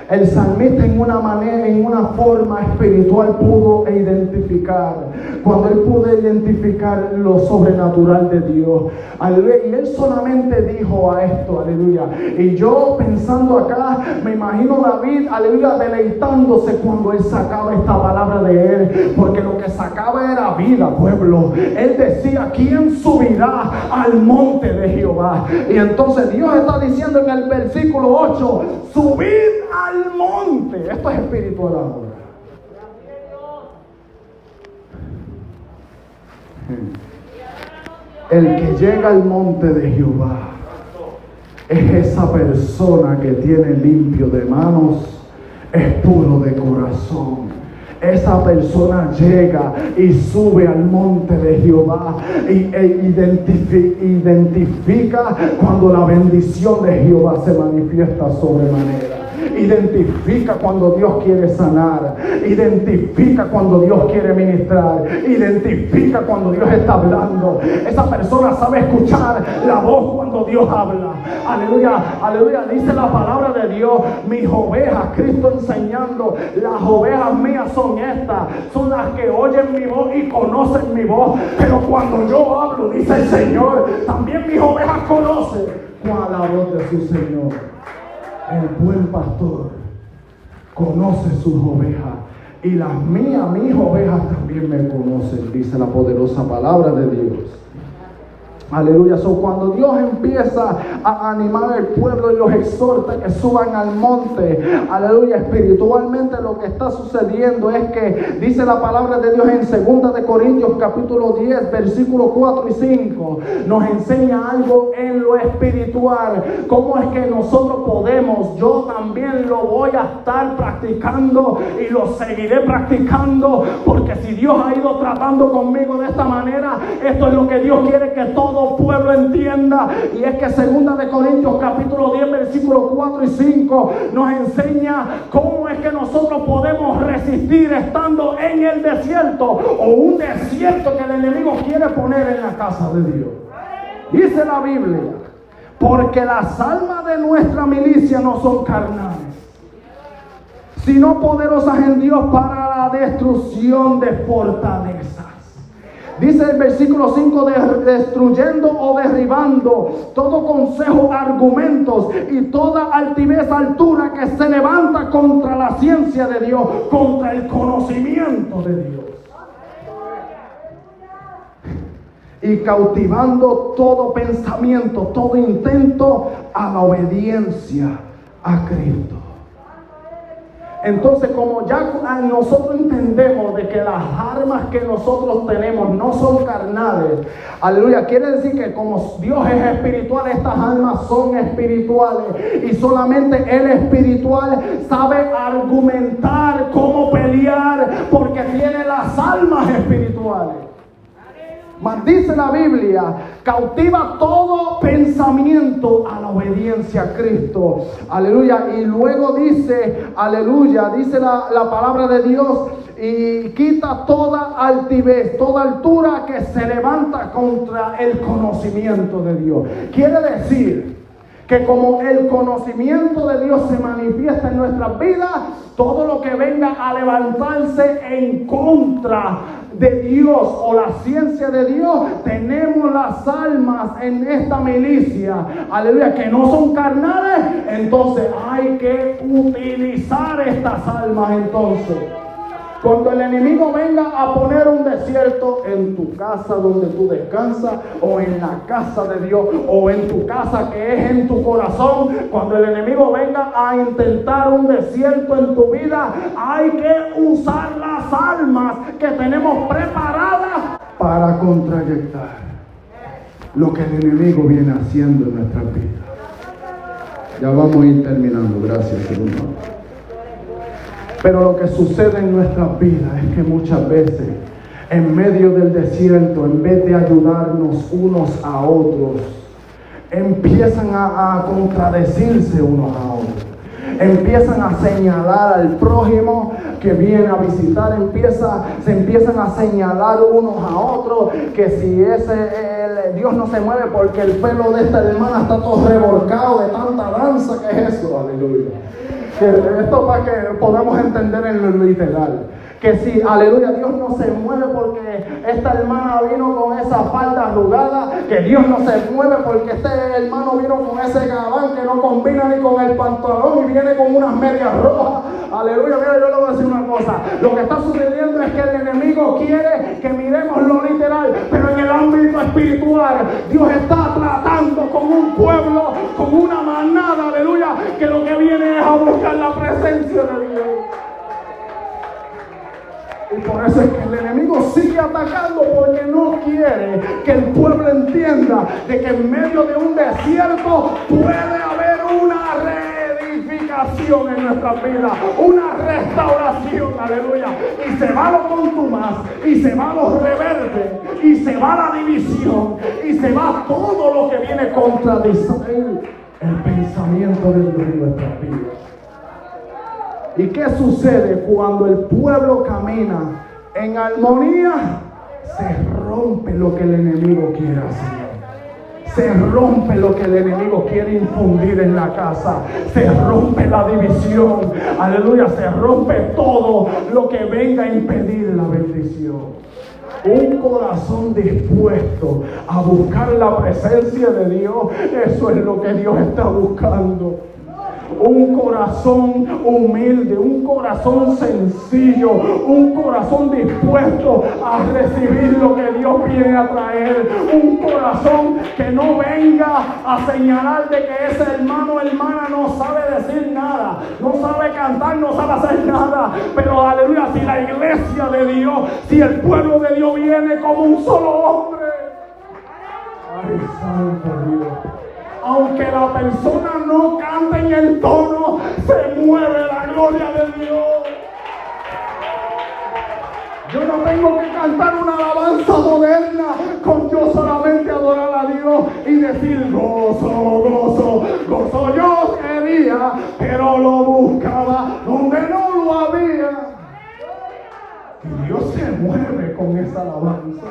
El salmista en una manera, en una forma espiritual pudo identificar, cuando él pudo identificar lo sobrenatural de Dios. Aleluya. Y él solamente dijo a esto, aleluya. Y yo pensando acá, me imagino David, aleluya, deleitándose cuando él sacaba esta palabra de él, porque lo que sacaba era vida, pueblo. Él decía, ¿quién subirá al monte de Jehová? Y entonces Dios está diciendo en el versículo 8, subid al monte. Esto es espiritual ahora. El que llega al monte de Jehová es esa persona que tiene limpio de manos, es puro de corazón. Esa persona llega y sube al monte de Jehová e identifica cuando la bendición de Jehová se manifiesta sobremanera. Identifica cuando Dios quiere sanar. Identifica cuando Dios quiere ministrar. Identifica cuando Dios está hablando. Esa persona sabe escuchar la voz cuando Dios habla. Aleluya, aleluya. Dice la palabra de Dios, mis ovejas, Cristo enseñando, las ovejas mías son estas, son las que oyen mi voz y conocen mi voz. Pero cuando yo hablo, dice el Señor, también mis ovejas conocen cuál la voz de su Señor. El buen pastor conoce sus ovejas, y las mías, mis ovejas también me conocen, dice la poderosa palabra de Dios. Aleluya. So, cuando Dios empieza a animar al pueblo y los exhorta que suban al monte, aleluya, espiritualmente lo que está sucediendo es que dice la palabra de Dios en 2 de Corintios capítulo 10 versículos 4 y 5, nos enseña algo en lo espiritual. Cómo es que nosotros podemos, yo también lo voy a estar practicando y lo seguiré practicando, porque si Dios ha ido tratando conmigo de esta manera, esto es lo que Dios quiere que todo pueblo entienda. Y es que 2 de Corintios capítulo 10 versículos 4 y 5 nos enseña cómo es que nosotros podemos resistir estando en el desierto, o un desierto que el enemigo quiere poner en la casa de Dios. Dice la Biblia, porque las almas de nuestra milicia no son carnales, sino poderosas en Dios para la destrucción de fortalezas. Dice el versículo 5, destruyendo o derribando todo consejo, argumentos y toda altivez, altura que se levanta contra la ciencia de Dios, contra el conocimiento de Dios. Y cautivando todo pensamiento, todo intento a la obediencia a Cristo. Entonces, como ya nosotros entendemos de que las armas que nosotros tenemos no son carnales, aleluya, quiere decir que como Dios es espiritual, estas armas son espirituales, y solamente el espiritual sabe argumentar cómo pelear, porque tiene las armas espirituales. Mas dice la Biblia, cautiva todo pensamiento a la obediencia a Cristo. Aleluya. Y luego dice, aleluya, dice la palabra de Dios, y quita toda altivez, toda altura que se levanta contra el conocimiento de Dios. Quiere decir que como el conocimiento de Dios se manifiesta en nuestras vidas, todo lo que venga a levantarse en contra de Dios o la ciencia de Dios, tenemos las almas en esta milicia, aleluya, que no son carnales. Entonces hay que utilizar estas almas. Entonces, cuando el enemigo venga a poner un desierto en tu casa donde tú descansas, o en la casa de Dios, o en tu casa que es en tu corazón, cuando el enemigo venga a intentar un desierto en tu vida, hay que usar las armas que tenemos preparadas para contrarrestar lo que el enemigo viene haciendo en nuestras vidas. Ya vamos a ir terminando, gracias, Señor. Pero lo que sucede en nuestras vidas es que muchas veces, en medio del desierto, en vez de ayudarnos unos a otros, empiezan a contradecirse unos a otros. Empiezan a señalar al prójimo que viene a visitar, se empiezan a señalar unos a otros, que si Dios no se mueve porque el pelo de esta hermana está todo revolcado de tanta danza. que es eso? Aleluya. Esto para que podamos entender en lo literal. Que si, aleluya, Dios no se mueve porque esta hermana vino con esa falda arrugada, que Dios no se mueve porque este hermano vino con ese gabán que no combina ni con el pantalón y viene con unas medias rojas. Aleluya, mira, yo le voy a decir una cosa. Lo que está sucediendo es que el enemigo quiere que miremos lo literal, pero en el ámbito espiritual, Dios está tratando con un pueblo, con una manada, aleluya, que lo que viene es a buscar la presencia de Dios. Y por eso es que el enemigo sigue atacando, porque no quiere que el pueblo entienda de que en medio de un desierto puede haber una reedificación en nuestra vida, una restauración, aleluya. Y se va lo contumaz, y se va lo rebelde, y se va la división, y se va todo lo que viene contra el pensamiento de Dios en nuestras vidas. ¿Y qué sucede cuando el pueblo camina en armonía? Se rompe lo que el enemigo quiere hacer. Se rompe lo que el enemigo quiere infundir en la casa. Se rompe la división. Aleluya, se rompe todo lo que venga a impedir la bendición. Un corazón dispuesto a buscar la presencia de Dios, eso es lo que Dios está buscando. Un corazón humilde, un corazón sencillo, un corazón dispuesto a recibir lo que Dios viene a traer. Un corazón que no venga a señalar de que ese hermano o hermana no sabe decir nada, no sabe cantar, no sabe hacer nada. Pero aleluya, si la iglesia de Dios, si el pueblo de Dios viene como un solo hombre. Ay, santo Dios. Aunque la persona no cante en el tono, se mueve la gloria de Dios. Yo no tengo que cantar una alabanza moderna con yo solamente adorar a Dios y decir gozo, gozo, gozo. Yo quería, pero lo buscaba donde no lo había. Y Dios se mueve con esa alabanza.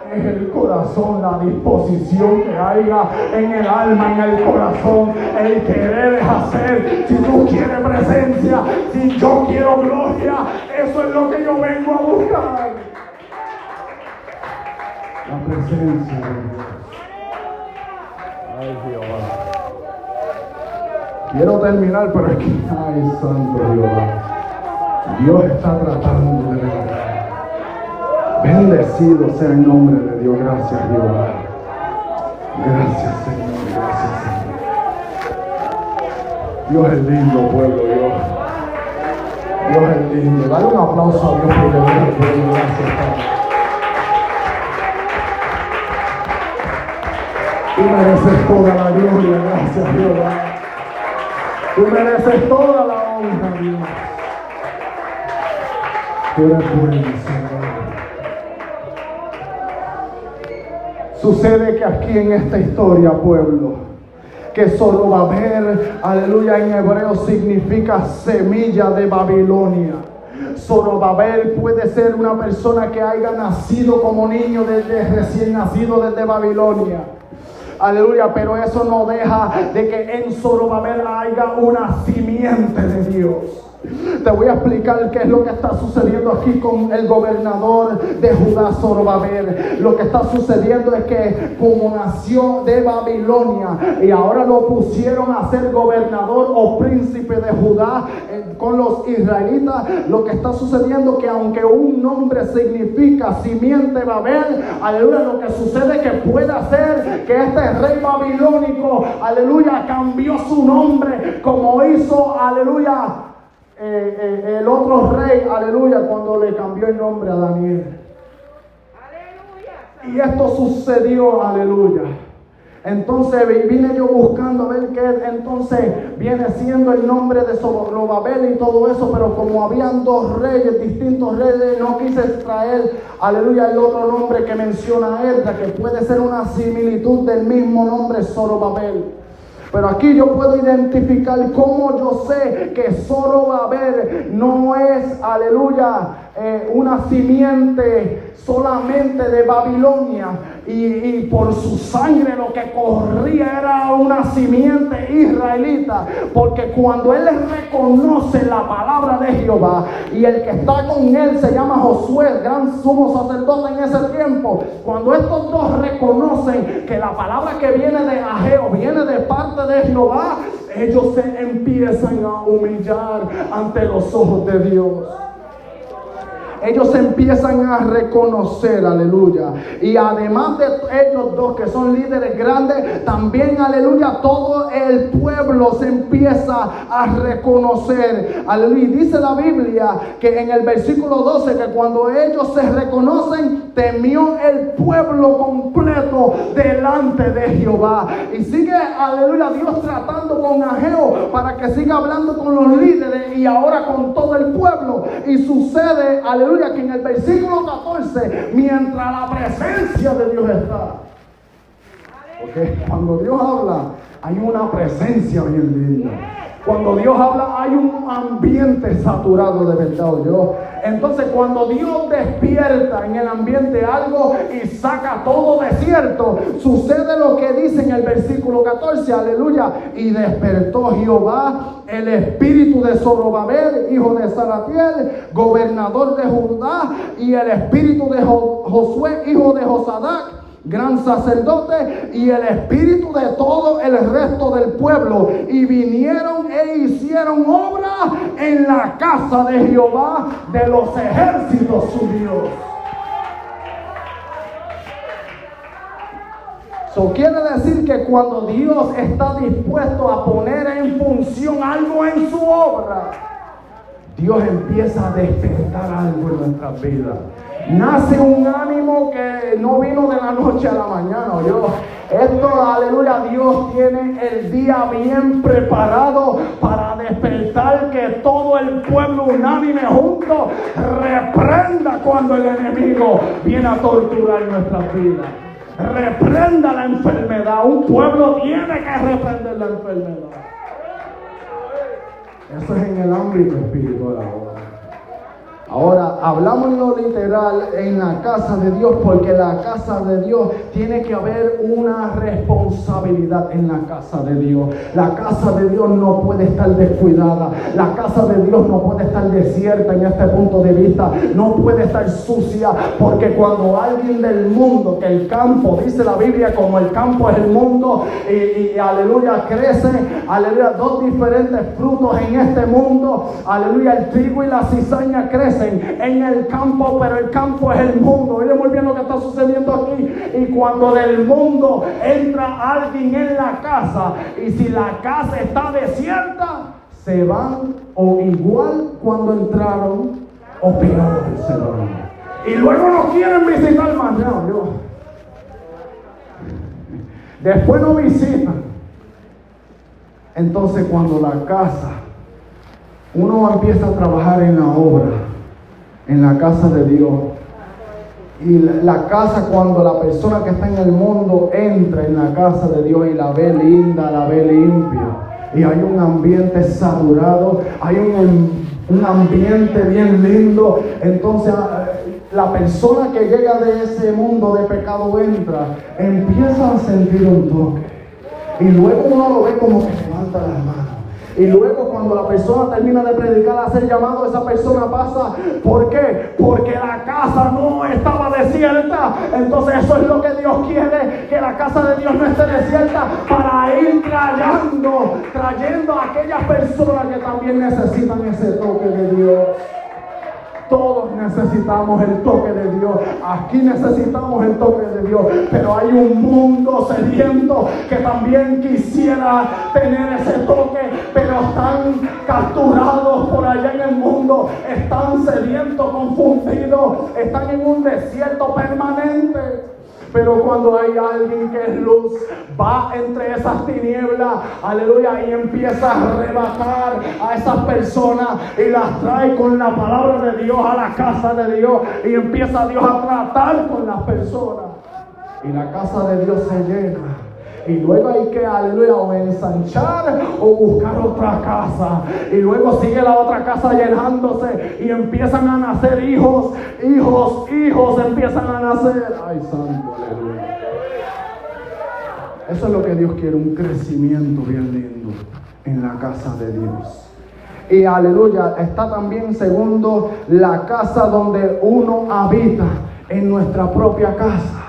Es el corazón, la disposición que haya en el alma, en el corazón, el querer hacer. Si tú quieres presencia, si yo quiero gloria, eso es lo que yo vengo a buscar. La presencia de Dios. Ay, Jehová. Quiero terminar, pero es que, ay, santo Jehová. Dios está tratando de verdad. Bendecido sea el nombre de Dios. Gracias, Jehová. Gracias, Señor. Gracias, Señor. Dios es lindo, pueblo. Dios es lindo. Dale un aplauso a Dios porque Dios es bueno. Gracias, Padre. Tú mereces toda la gloria. Gracias, Jehová. Tú mereces toda la honra, Dios. Tú eres bueno, Señor. Sucede que aquí en esta historia, pueblo, que Zorobabel, aleluya, en hebreo significa semilla de Babilonia. Zorobabel puede ser una persona que haya nacido como niño recién nacido desde Babilonia. Aleluya, pero eso no deja de que en Zorobabel haya una simiente de Dios. Te voy a explicar qué es lo que está sucediendo aquí con el gobernador de Judá, Zorobabel. Lo que está sucediendo es que como nació de Babilonia y ahora lo pusieron a ser gobernador o príncipe de Judá con los israelitas, lo que está sucediendo es que aunque un nombre significa simiente Babel, aleluya, lo que sucede es que puede ser que este rey babilónico, aleluya, cambió su nombre como hizo, aleluya, el otro rey, aleluya, cuando le cambió el nombre a Daniel. Aleluya. Y esto sucedió, aleluya. Entonces vine yo buscando a ver qué entonces viene siendo el nombre de Zorobabel y todo eso, pero como habían dos reyes, distintos reyes, no quise extraer, aleluya, el otro nombre que menciona Edra, que puede ser una similitud del mismo nombre Zorobabel. Pero aquí yo puedo identificar cómo yo sé que Zorobabel no es, aleluya, una simiente solamente de Babilonia, y por su sangre lo que corría era una simiente israelita, porque cuando él reconoce la palabra de Jehová, y el que está con él se llama Josué, el gran sumo sacerdote en ese tiempo, cuando estos dos reconocen que la palabra que viene de Ageo viene de parte de Jehová, ellos se empiezan a humillar ante los ojos de Dios. Ellos empiezan a reconocer, aleluya. Y además de ellos dos que son líderes grandes, también, aleluya, todo el pueblo se empieza a reconocer, aleluya. Y dice la Biblia que en el versículo 12 que cuando ellos se reconocen, temió el pueblo completo delante de Jehová. Y sigue, aleluya, Dios tratando con Ageo para que siga hablando con los líderes y ahora con todo el pueblo. Y sucede, aleluya, que en el versículo 14, mientras la presencia de Dios está, porque cuando Dios habla hay una presencia bien linda. Cuando Dios habla hay un ambiente saturado de verdad, ¿oyó? Entonces cuando Dios despierta en el ambiente algo y saca todo desierto, sucede lo que dice en el versículo 14, aleluya. Y despertó Jehová el espíritu de Zorobabel, hijo de Salatiel, gobernador de Judá, y el espíritu de Josué, hijo de Josadac, gran sacerdote, y el espíritu de todo el resto del pueblo, y vinieron e hicieron obra en la casa de Jehová de los ejércitos su Dios. Eso quiere decir que cuando Dios está dispuesto a poner en función algo en su obra, Dios empieza a despertar algo en nuestras vidas. Nace un ánimo que no vino de la noche a la mañana, ¿oyó? Esto, aleluya, Dios tiene el día bien preparado para despertar, que todo el pueblo unánime junto reprenda cuando el enemigo viene a torturar nuestras vidas. Reprenda la enfermedad. Un pueblo tiene que reprender la enfermedad. Eso es en el ámbito espiritual ahora. Ahora, hablamos en lo literal en la casa de Dios, porque la casa de Dios tiene que haber una responsabilidad en la casa de Dios. La casa de Dios no puede estar descuidada. La casa de Dios no puede estar desierta en este punto de vista. No puede estar sucia, porque cuando alguien del mundo, que el campo, dice la Biblia, como el campo es el mundo, y aleluya, crece, aleluya, dos diferentes frutos en este mundo, aleluya, el trigo y la cizaña crecen en el campo, pero el campo es el mundo. Oye muy bien lo que está sucediendo aquí. Y cuando del mundo entra alguien en la casa, y si la casa está desierta, se van o igual cuando entraron o peor se van. Y luego no quieren visitar más. No. Después no visitan. Entonces cuando la casa, uno empieza a trabajar en la obra, en la casa de Dios. Y la casa, cuando la persona que está en el mundo entra en la casa de Dios y la ve linda, la ve limpia, y hay un ambiente saturado, hay un ambiente bien lindo, entonces la persona que llega de ese mundo de pecado entra, empieza a sentir un toque, y luego uno lo ve como que levanta las manos. Y luego cuando la persona termina de predicar, hacer llamado, esa persona pasa. ¿Por qué? Porque la casa no estaba desierta. Entonces eso es lo que Dios quiere, que la casa de Dios no esté desierta, para ir trayendo a aquellas personas que también necesitan ese toque de Dios. Todos necesitamos el toque de Dios. Aquí necesitamos el toque de Dios. Pero hay un mundo sediento que también quisiera tener ese toque, pero están capturados por allá en el mundo. Están sedientos, confundidos. Están en un desierto permanente. Pero cuando hay alguien que es luz, va entre esas tinieblas, aleluya, y empieza a arrebatar a esas personas y las trae con la palabra de Dios a la casa de Dios, y empieza Dios a tratar con las personas, y la casa de Dios se llena. Y luego hay que, aleluya, o ensanchar o buscar otra casa. Y luego sigue la otra casa llenándose y empiezan a nacer hijos empiezan a nacer. Ay, santo, aleluya. Eso es lo que Dios quiere, un crecimiento bien lindo en la casa de Dios. Y aleluya, está también segundo la casa donde uno habita, en nuestra propia casa.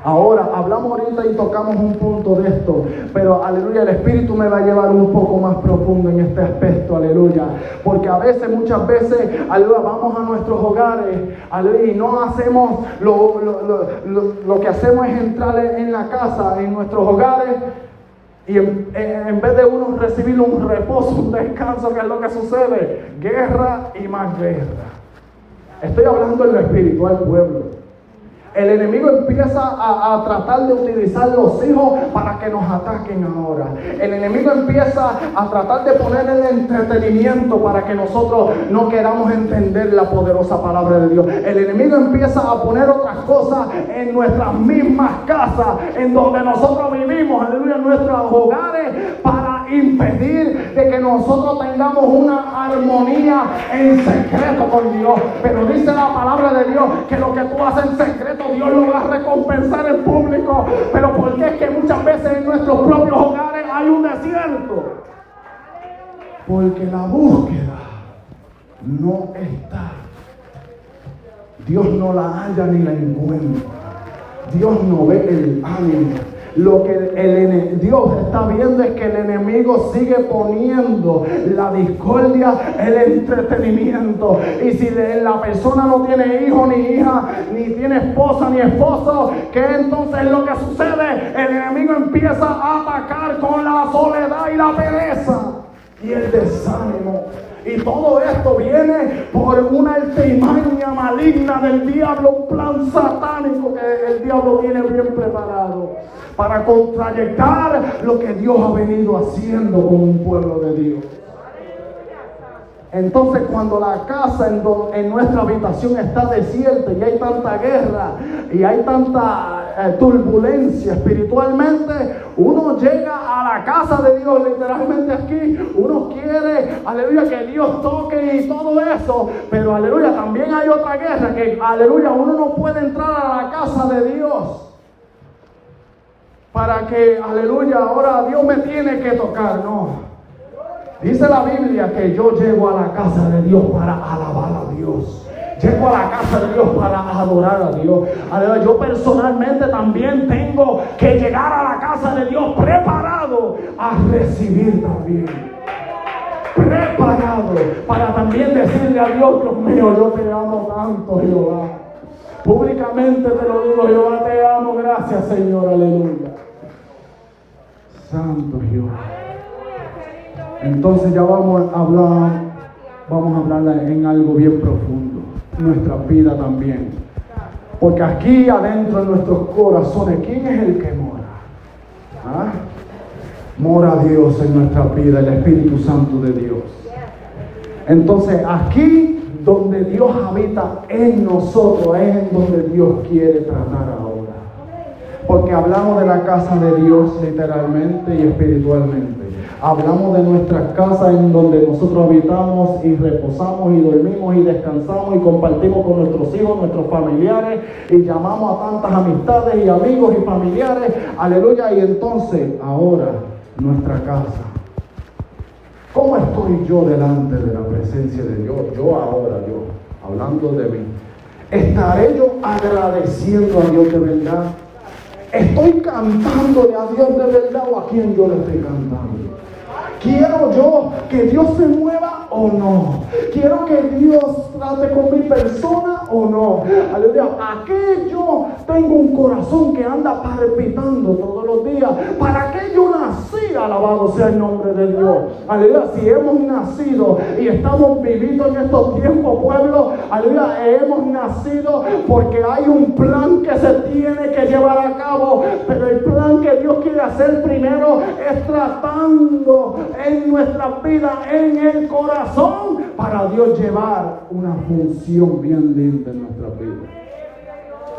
Ahora, hablamos ahorita y tocamos un punto de esto, pero aleluya, el Espíritu me va a llevar un poco más profundo en este aspecto, aleluya, porque a veces, muchas veces, aleluya, vamos a nuestros hogares, aleluya, y no hacemos, lo que hacemos es entrar en la casa, en nuestros hogares, y en vez de uno recibir un reposo, un descanso, ¿qué es lo que sucede? Guerra y más guerra. Estoy hablando en lo espiritual, pueblo. El enemigo empieza a tratar de utilizar los hijos para que nos ataquen ahora. El enemigo empieza a tratar de poner el entretenimiento para que nosotros no queramos entender la poderosa palabra de Dios. El enemigo empieza a poner otras cosas en nuestras mismas casas, en donde nosotros vivimos, aleluya, en nuestros hogares, para impedir de que nosotros tengamos una armonía en secreto con Dios. Pero dice la palabra de Dios que lo que tú haces en secreto, Dios lo va a recompensar en público. Pero porque es que muchas veces en nuestros propios hogares hay un desierto, porque la búsqueda no está. Dios no la halla ni la encuentra. Dios no ve el ánimo. Lo que Dios está viendo es que el enemigo sigue poniendo la discordia, el entretenimiento. Y si la persona no tiene hijo ni hija, ni tiene esposa ni esposo, ¿qué entonces es lo que sucede? El enemigo empieza a atacar con la soledad y la pereza y el desánimo. Y todo esto viene por una artimaña maligna del diablo, un plan satánico que el diablo tiene bien preparado para contrarrestar lo que Dios ha venido haciendo con un pueblo de Dios. Entonces, cuando la casa en nuestra habitación está desierta y hay tanta guerra y hay tanta turbulencia espiritualmente, uno llega a la casa de Dios, literalmente aquí, uno quiere, aleluya, que Dios toque y todo eso, pero aleluya, también hay otra guerra que, aleluya, uno no puede entrar a la casa de Dios para que, aleluya, ahora Dios me tiene que tocar, no. Dice la Biblia que yo llego a la casa de Dios para alabar a Dios. Llego a la casa de Dios para adorar a Dios. Aleluya. Yo personalmente también tengo que llegar a la casa de Dios preparado a recibir también. Preparado para también decirle a Dios, Dios mío, yo te amo tanto, Jehová. Públicamente te lo digo, Jehová, te amo. Gracias, Señor. Aleluya. Santo Jehová. Entonces ya vamos a hablar en algo bien profundo, nuestra vida también. Porque aquí adentro de nuestros corazones, ¿quién es el que mora? ¿Ah? Mora Dios en nuestra vida, el Espíritu Santo de Dios. Entonces aquí donde Dios habita en nosotros es en donde Dios quiere tratar ahora. Porque hablamos de la casa de Dios literalmente y espiritualmente. Hablamos de nuestras casas en donde nosotros habitamos y reposamos y dormimos y descansamos y compartimos con nuestros hijos, nuestros familiares y llamamos a tantas amistades y amigos y familiares. Aleluya. Y entonces, ahora, nuestra casa. ¿Cómo estoy yo delante de la presencia de Dios? Yo, hablando de mí. ¿Estaré yo agradeciendo a Dios de verdad? ¿Estoy cantándole a Dios de verdad o a quién yo le estoy cantando? ¿Quiero yo que Dios se mueva o no? ¿Quiero que Dios trate con mi persona o no? Aleluya. ¿A qué yo tengo un corazón que anda palpitando todos los días? ¿Para qué yo nací? Alabado sea el nombre de Dios. Aleluya. Si hemos nacido y estamos viviendo en estos tiempos, pueblo, aleluya, hemos nacido porque hay un plan que se tiene que llevar a cabo. Pero el plan que Dios quiere hacer primero es tratando en nuestra vida, en el corazón, para Dios llevar una función bien linda en nuestra vida.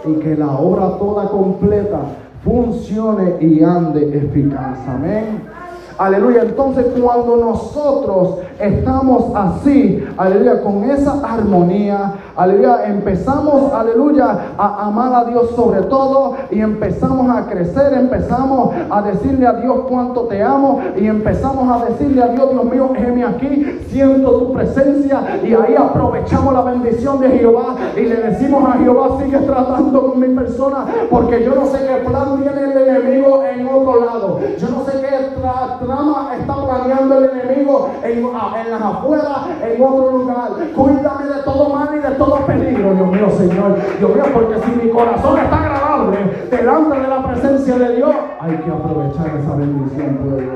Y que la obra toda completa funcione y ande eficaz. Amén. Aleluya. Entonces cuando nosotros estamos así, aleluya, con esa armonía, aleluya, empezamos, aleluya, a amar a Dios sobre todo, y empezamos a crecer, empezamos a decirle a Dios cuánto te amo, y empezamos a decirle a Dios, Dios mío, heme aquí, siento tu presencia, y ahí aprovechamos la bendición de Jehová y le decimos a Jehová, sigue tratando con mi persona, porque yo no sé qué plan tiene el enemigo en otro lado, yo no sé qué trama está planeando el enemigo en las afueras, en otro lugar. Cuídame de todo mal y de todo peligro, Dios mío, Señor. Dios mío, porque si mi corazón está agradable delante de la presencia de Dios, hay que aprovechar esa bendición, pueblo.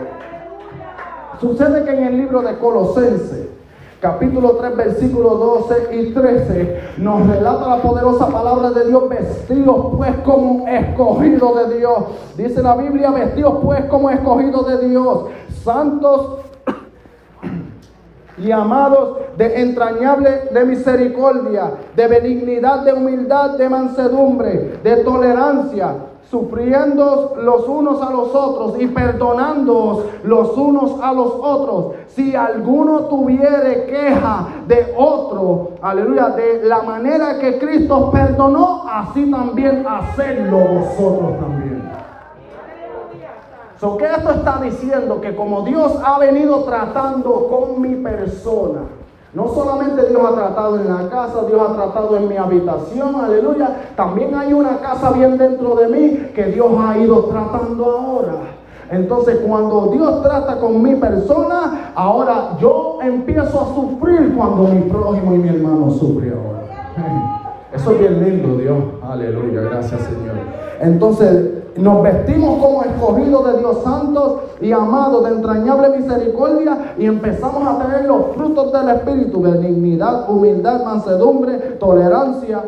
Sucede que en el libro de Colosenses, capítulo 3, versículos 12 y 13, nos relata la poderosa palabra de Dios: vestidos pues como escogidos de Dios. Dice la Biblia: vestidos pues como escogidos de Dios, santos y amados, de entrañable de misericordia, de benignidad, de humildad, de mansedumbre, de tolerancia, sufriendo los unos a los otros y perdonándoos los unos a los otros. Si alguno tuviere queja de otro, aleluya, de la manera que Cristo perdonó, así también hacedlo vosotros también. ¿Qué esto está diciendo? Que como Dios ha venido tratando con mi persona, no solamente Dios ha tratado en la casa, Dios ha tratado en mi habitación, aleluya, también hay una casa bien dentro de mí que Dios ha ido tratando ahora. Entonces cuando Dios trata con mi persona, ahora yo empiezo a sufrir cuando mi prójimo y mi hermano sufren ahora. Eso es bien lindo, Dios. Aleluya, gracias, Señor. Entonces nos vestimos como escogidos de Dios, santos y amados, de entrañable misericordia, y empezamos a tener los frutos del Espíritu: benignidad, humildad, mansedumbre, tolerancia.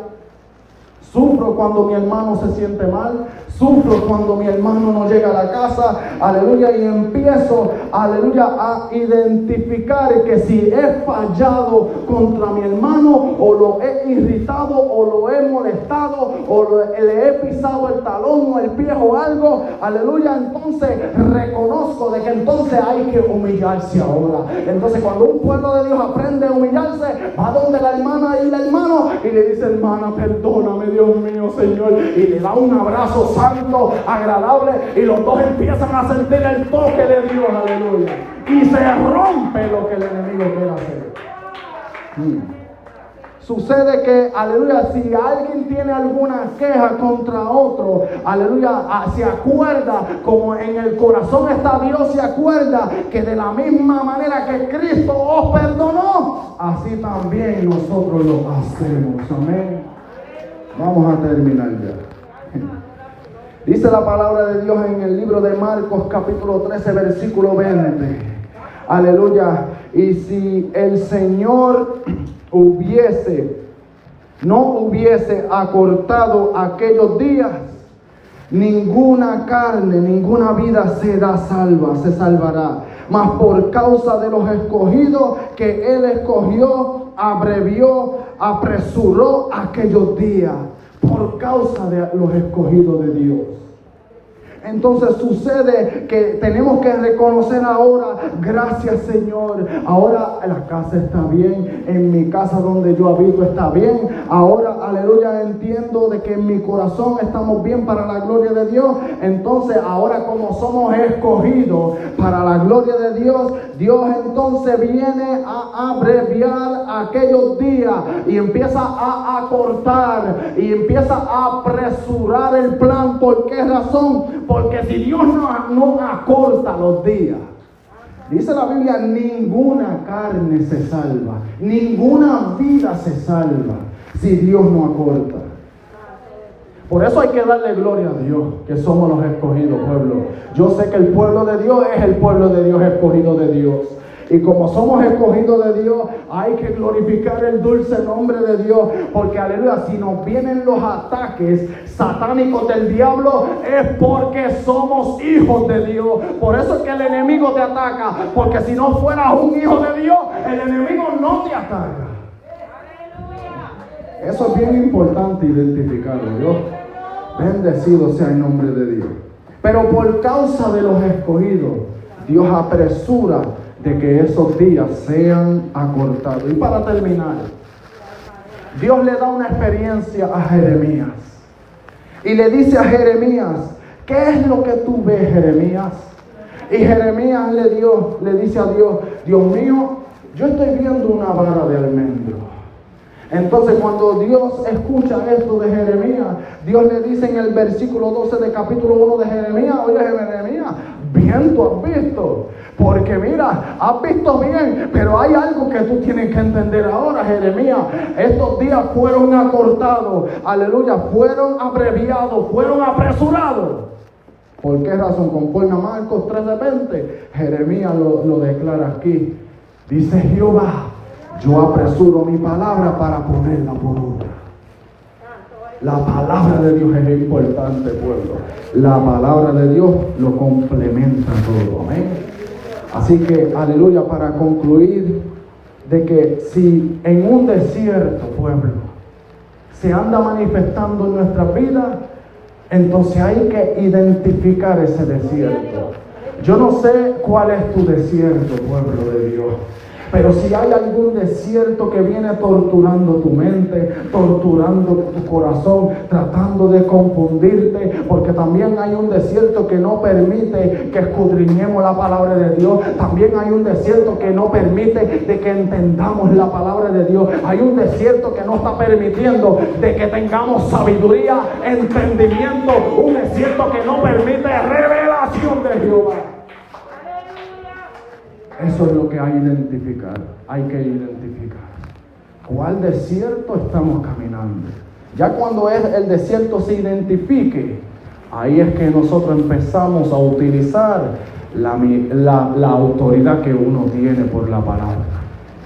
Sufro cuando mi hermano se siente mal. Sufro cuando mi hermano no llega a la casa. Aleluya. Y empiezo, aleluya, a identificar que si he fallado contra mi hermano, o lo he irritado, o lo he molestado, o le he pisado el talón o el pie o algo, aleluya, entonces reconozco de que entonces hay que humillarse ahora. Entonces cuando un pueblo de Dios aprende a humillarse, va donde la hermana y el hermano y le dice: hermana, perdóname, Dios mío, Señor, y le da un abrazo santo, agradable, y los dos empiezan a sentir el toque de Dios, aleluya, y se rompe lo que el enemigo quiere hacer. Sucede que, aleluya, si alguien tiene alguna queja contra otro, aleluya, se acuerda, como en el corazón está Dios, se acuerda que de la misma manera que Cristo os perdonó, así también nosotros lo hacemos. Amén. Vamos a terminar ya. Dice la palabra de Dios en el libro de Marcos, capítulo 13, versículo 20. Aleluya. Y si el Señor no hubiese acortado aquellos días, ninguna carne, ninguna vida se salvará. Mas por causa de los escogidos que Él escogió, apresuró aquellos días. Por causa de los escogidos de Dios. Entonces sucede que tenemos que reconocer ahora: gracias, Señor, ahora la casa está bien, en mi casa donde yo habito está bien, ahora, aleluya, entiendo de que en mi corazón estamos bien para la gloria de Dios. Entonces ahora, como somos escogidos para la gloria de Dios, Dios entonces viene a abreviar aquellos días y empieza a acortar y empieza a apresurar el plan. ¿Por qué razón? Porque si Dios no acorta los días, dice la Biblia, ninguna carne se salva, ninguna vida se salva si Dios no acorta. Por eso hay que darle gloria a Dios, que somos los escogidos, pueblo. Yo sé que el pueblo de Dios es el pueblo de Dios, escogido de Dios. Y como somos escogidos de Dios, hay que glorificar el dulce nombre de Dios. Porque, aleluya, si nos vienen los ataques satánicos del diablo, es porque somos hijos de Dios. Por eso es que el enemigo te ataca. Porque si no fueras un hijo de Dios, el enemigo no te ataca. Eso es bien importante identificarlo, Dios. Bendecido sea el nombre de Dios. Pero por causa de los escogidos, Dios apresura de que esos días sean acortados. Y para terminar, Dios le da una experiencia a Jeremías. Y le dice a Jeremías, ¿qué es lo que tú ves, Jeremías? Y Jeremías le dice a Dios, Dios mío, yo estoy viendo una vara de almendro. Entonces cuando Dios escucha esto de Jeremías, Dios le dice en el versículo 12 del capítulo 1 de Jeremías, oye Jeremías, bien tú has visto, porque mira, has visto bien, pero hay algo que tú tienes que entender ahora, Jeremías. Estos días fueron acortados, aleluya, fueron abreviados, fueron apresurados. ¿Por qué razón? Conforme a Marcos 13:20, Jeremías lo declara aquí. Dice Jehová, yo apresuro mi palabra para ponerla por obra. La palabra de Dios es importante, pueblo. La palabra de Dios lo complementa todo. Amén. Así que, aleluya, para concluir, de que si en un desierto, pueblo, se anda manifestando en nuestra vida, entonces hay que identificar ese desierto. Yo no sé cuál es tu desierto, pueblo de Dios. Pero si hay algún desierto que viene torturando tu mente, torturando tu corazón, tratando de confundirte, porque también hay un desierto que no permite que escudriñemos la palabra de Dios. También hay un desierto que no permite de que entendamos la palabra de Dios. Hay un desierto que no está permitiendo de que tengamos sabiduría, entendimiento. Un desierto que no permite revelación de Jehová. Eso es lo que hay que identificar. Hay que identificar cuál desierto estamos caminando. Ya cuando el desierto se identifique, ahí es que nosotros empezamos a utilizar la autoridad que uno tiene por la palabra.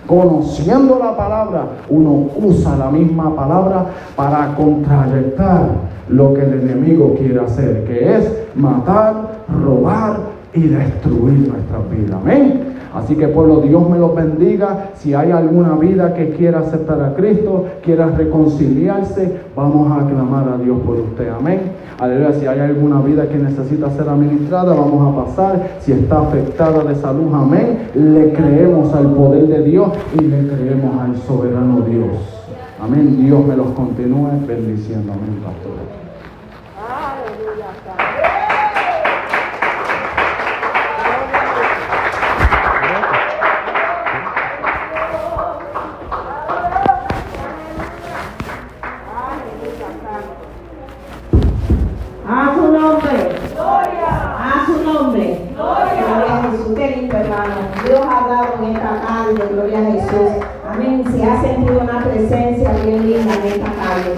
Conociendo la palabra, uno usa la misma palabra para contrarrestar lo que el enemigo quiere hacer, que es matar, robar y destruir nuestras vidas. Amén. Así que, pueblo, Dios me los bendiga. Si hay alguna vida que quiera aceptar a Cristo, quiera reconciliarse, vamos a clamar a Dios por usted. Amén. Aleluya. Si hay alguna vida que necesita ser administrada, vamos a pasar. Si está afectada de salud, amén, le creemos al poder de Dios y le creemos al soberano Dios. Amén. Dios me los continúe bendiciendo. Amén, pastor. A su nombre. Gloria. A su nombre. Gloria a Jesús. Qué lindo, hermano. Dios ha dado en esta tarde. Gloria a Jesús. Amén. Se ha sentido una presencia bien linda en esta tarde.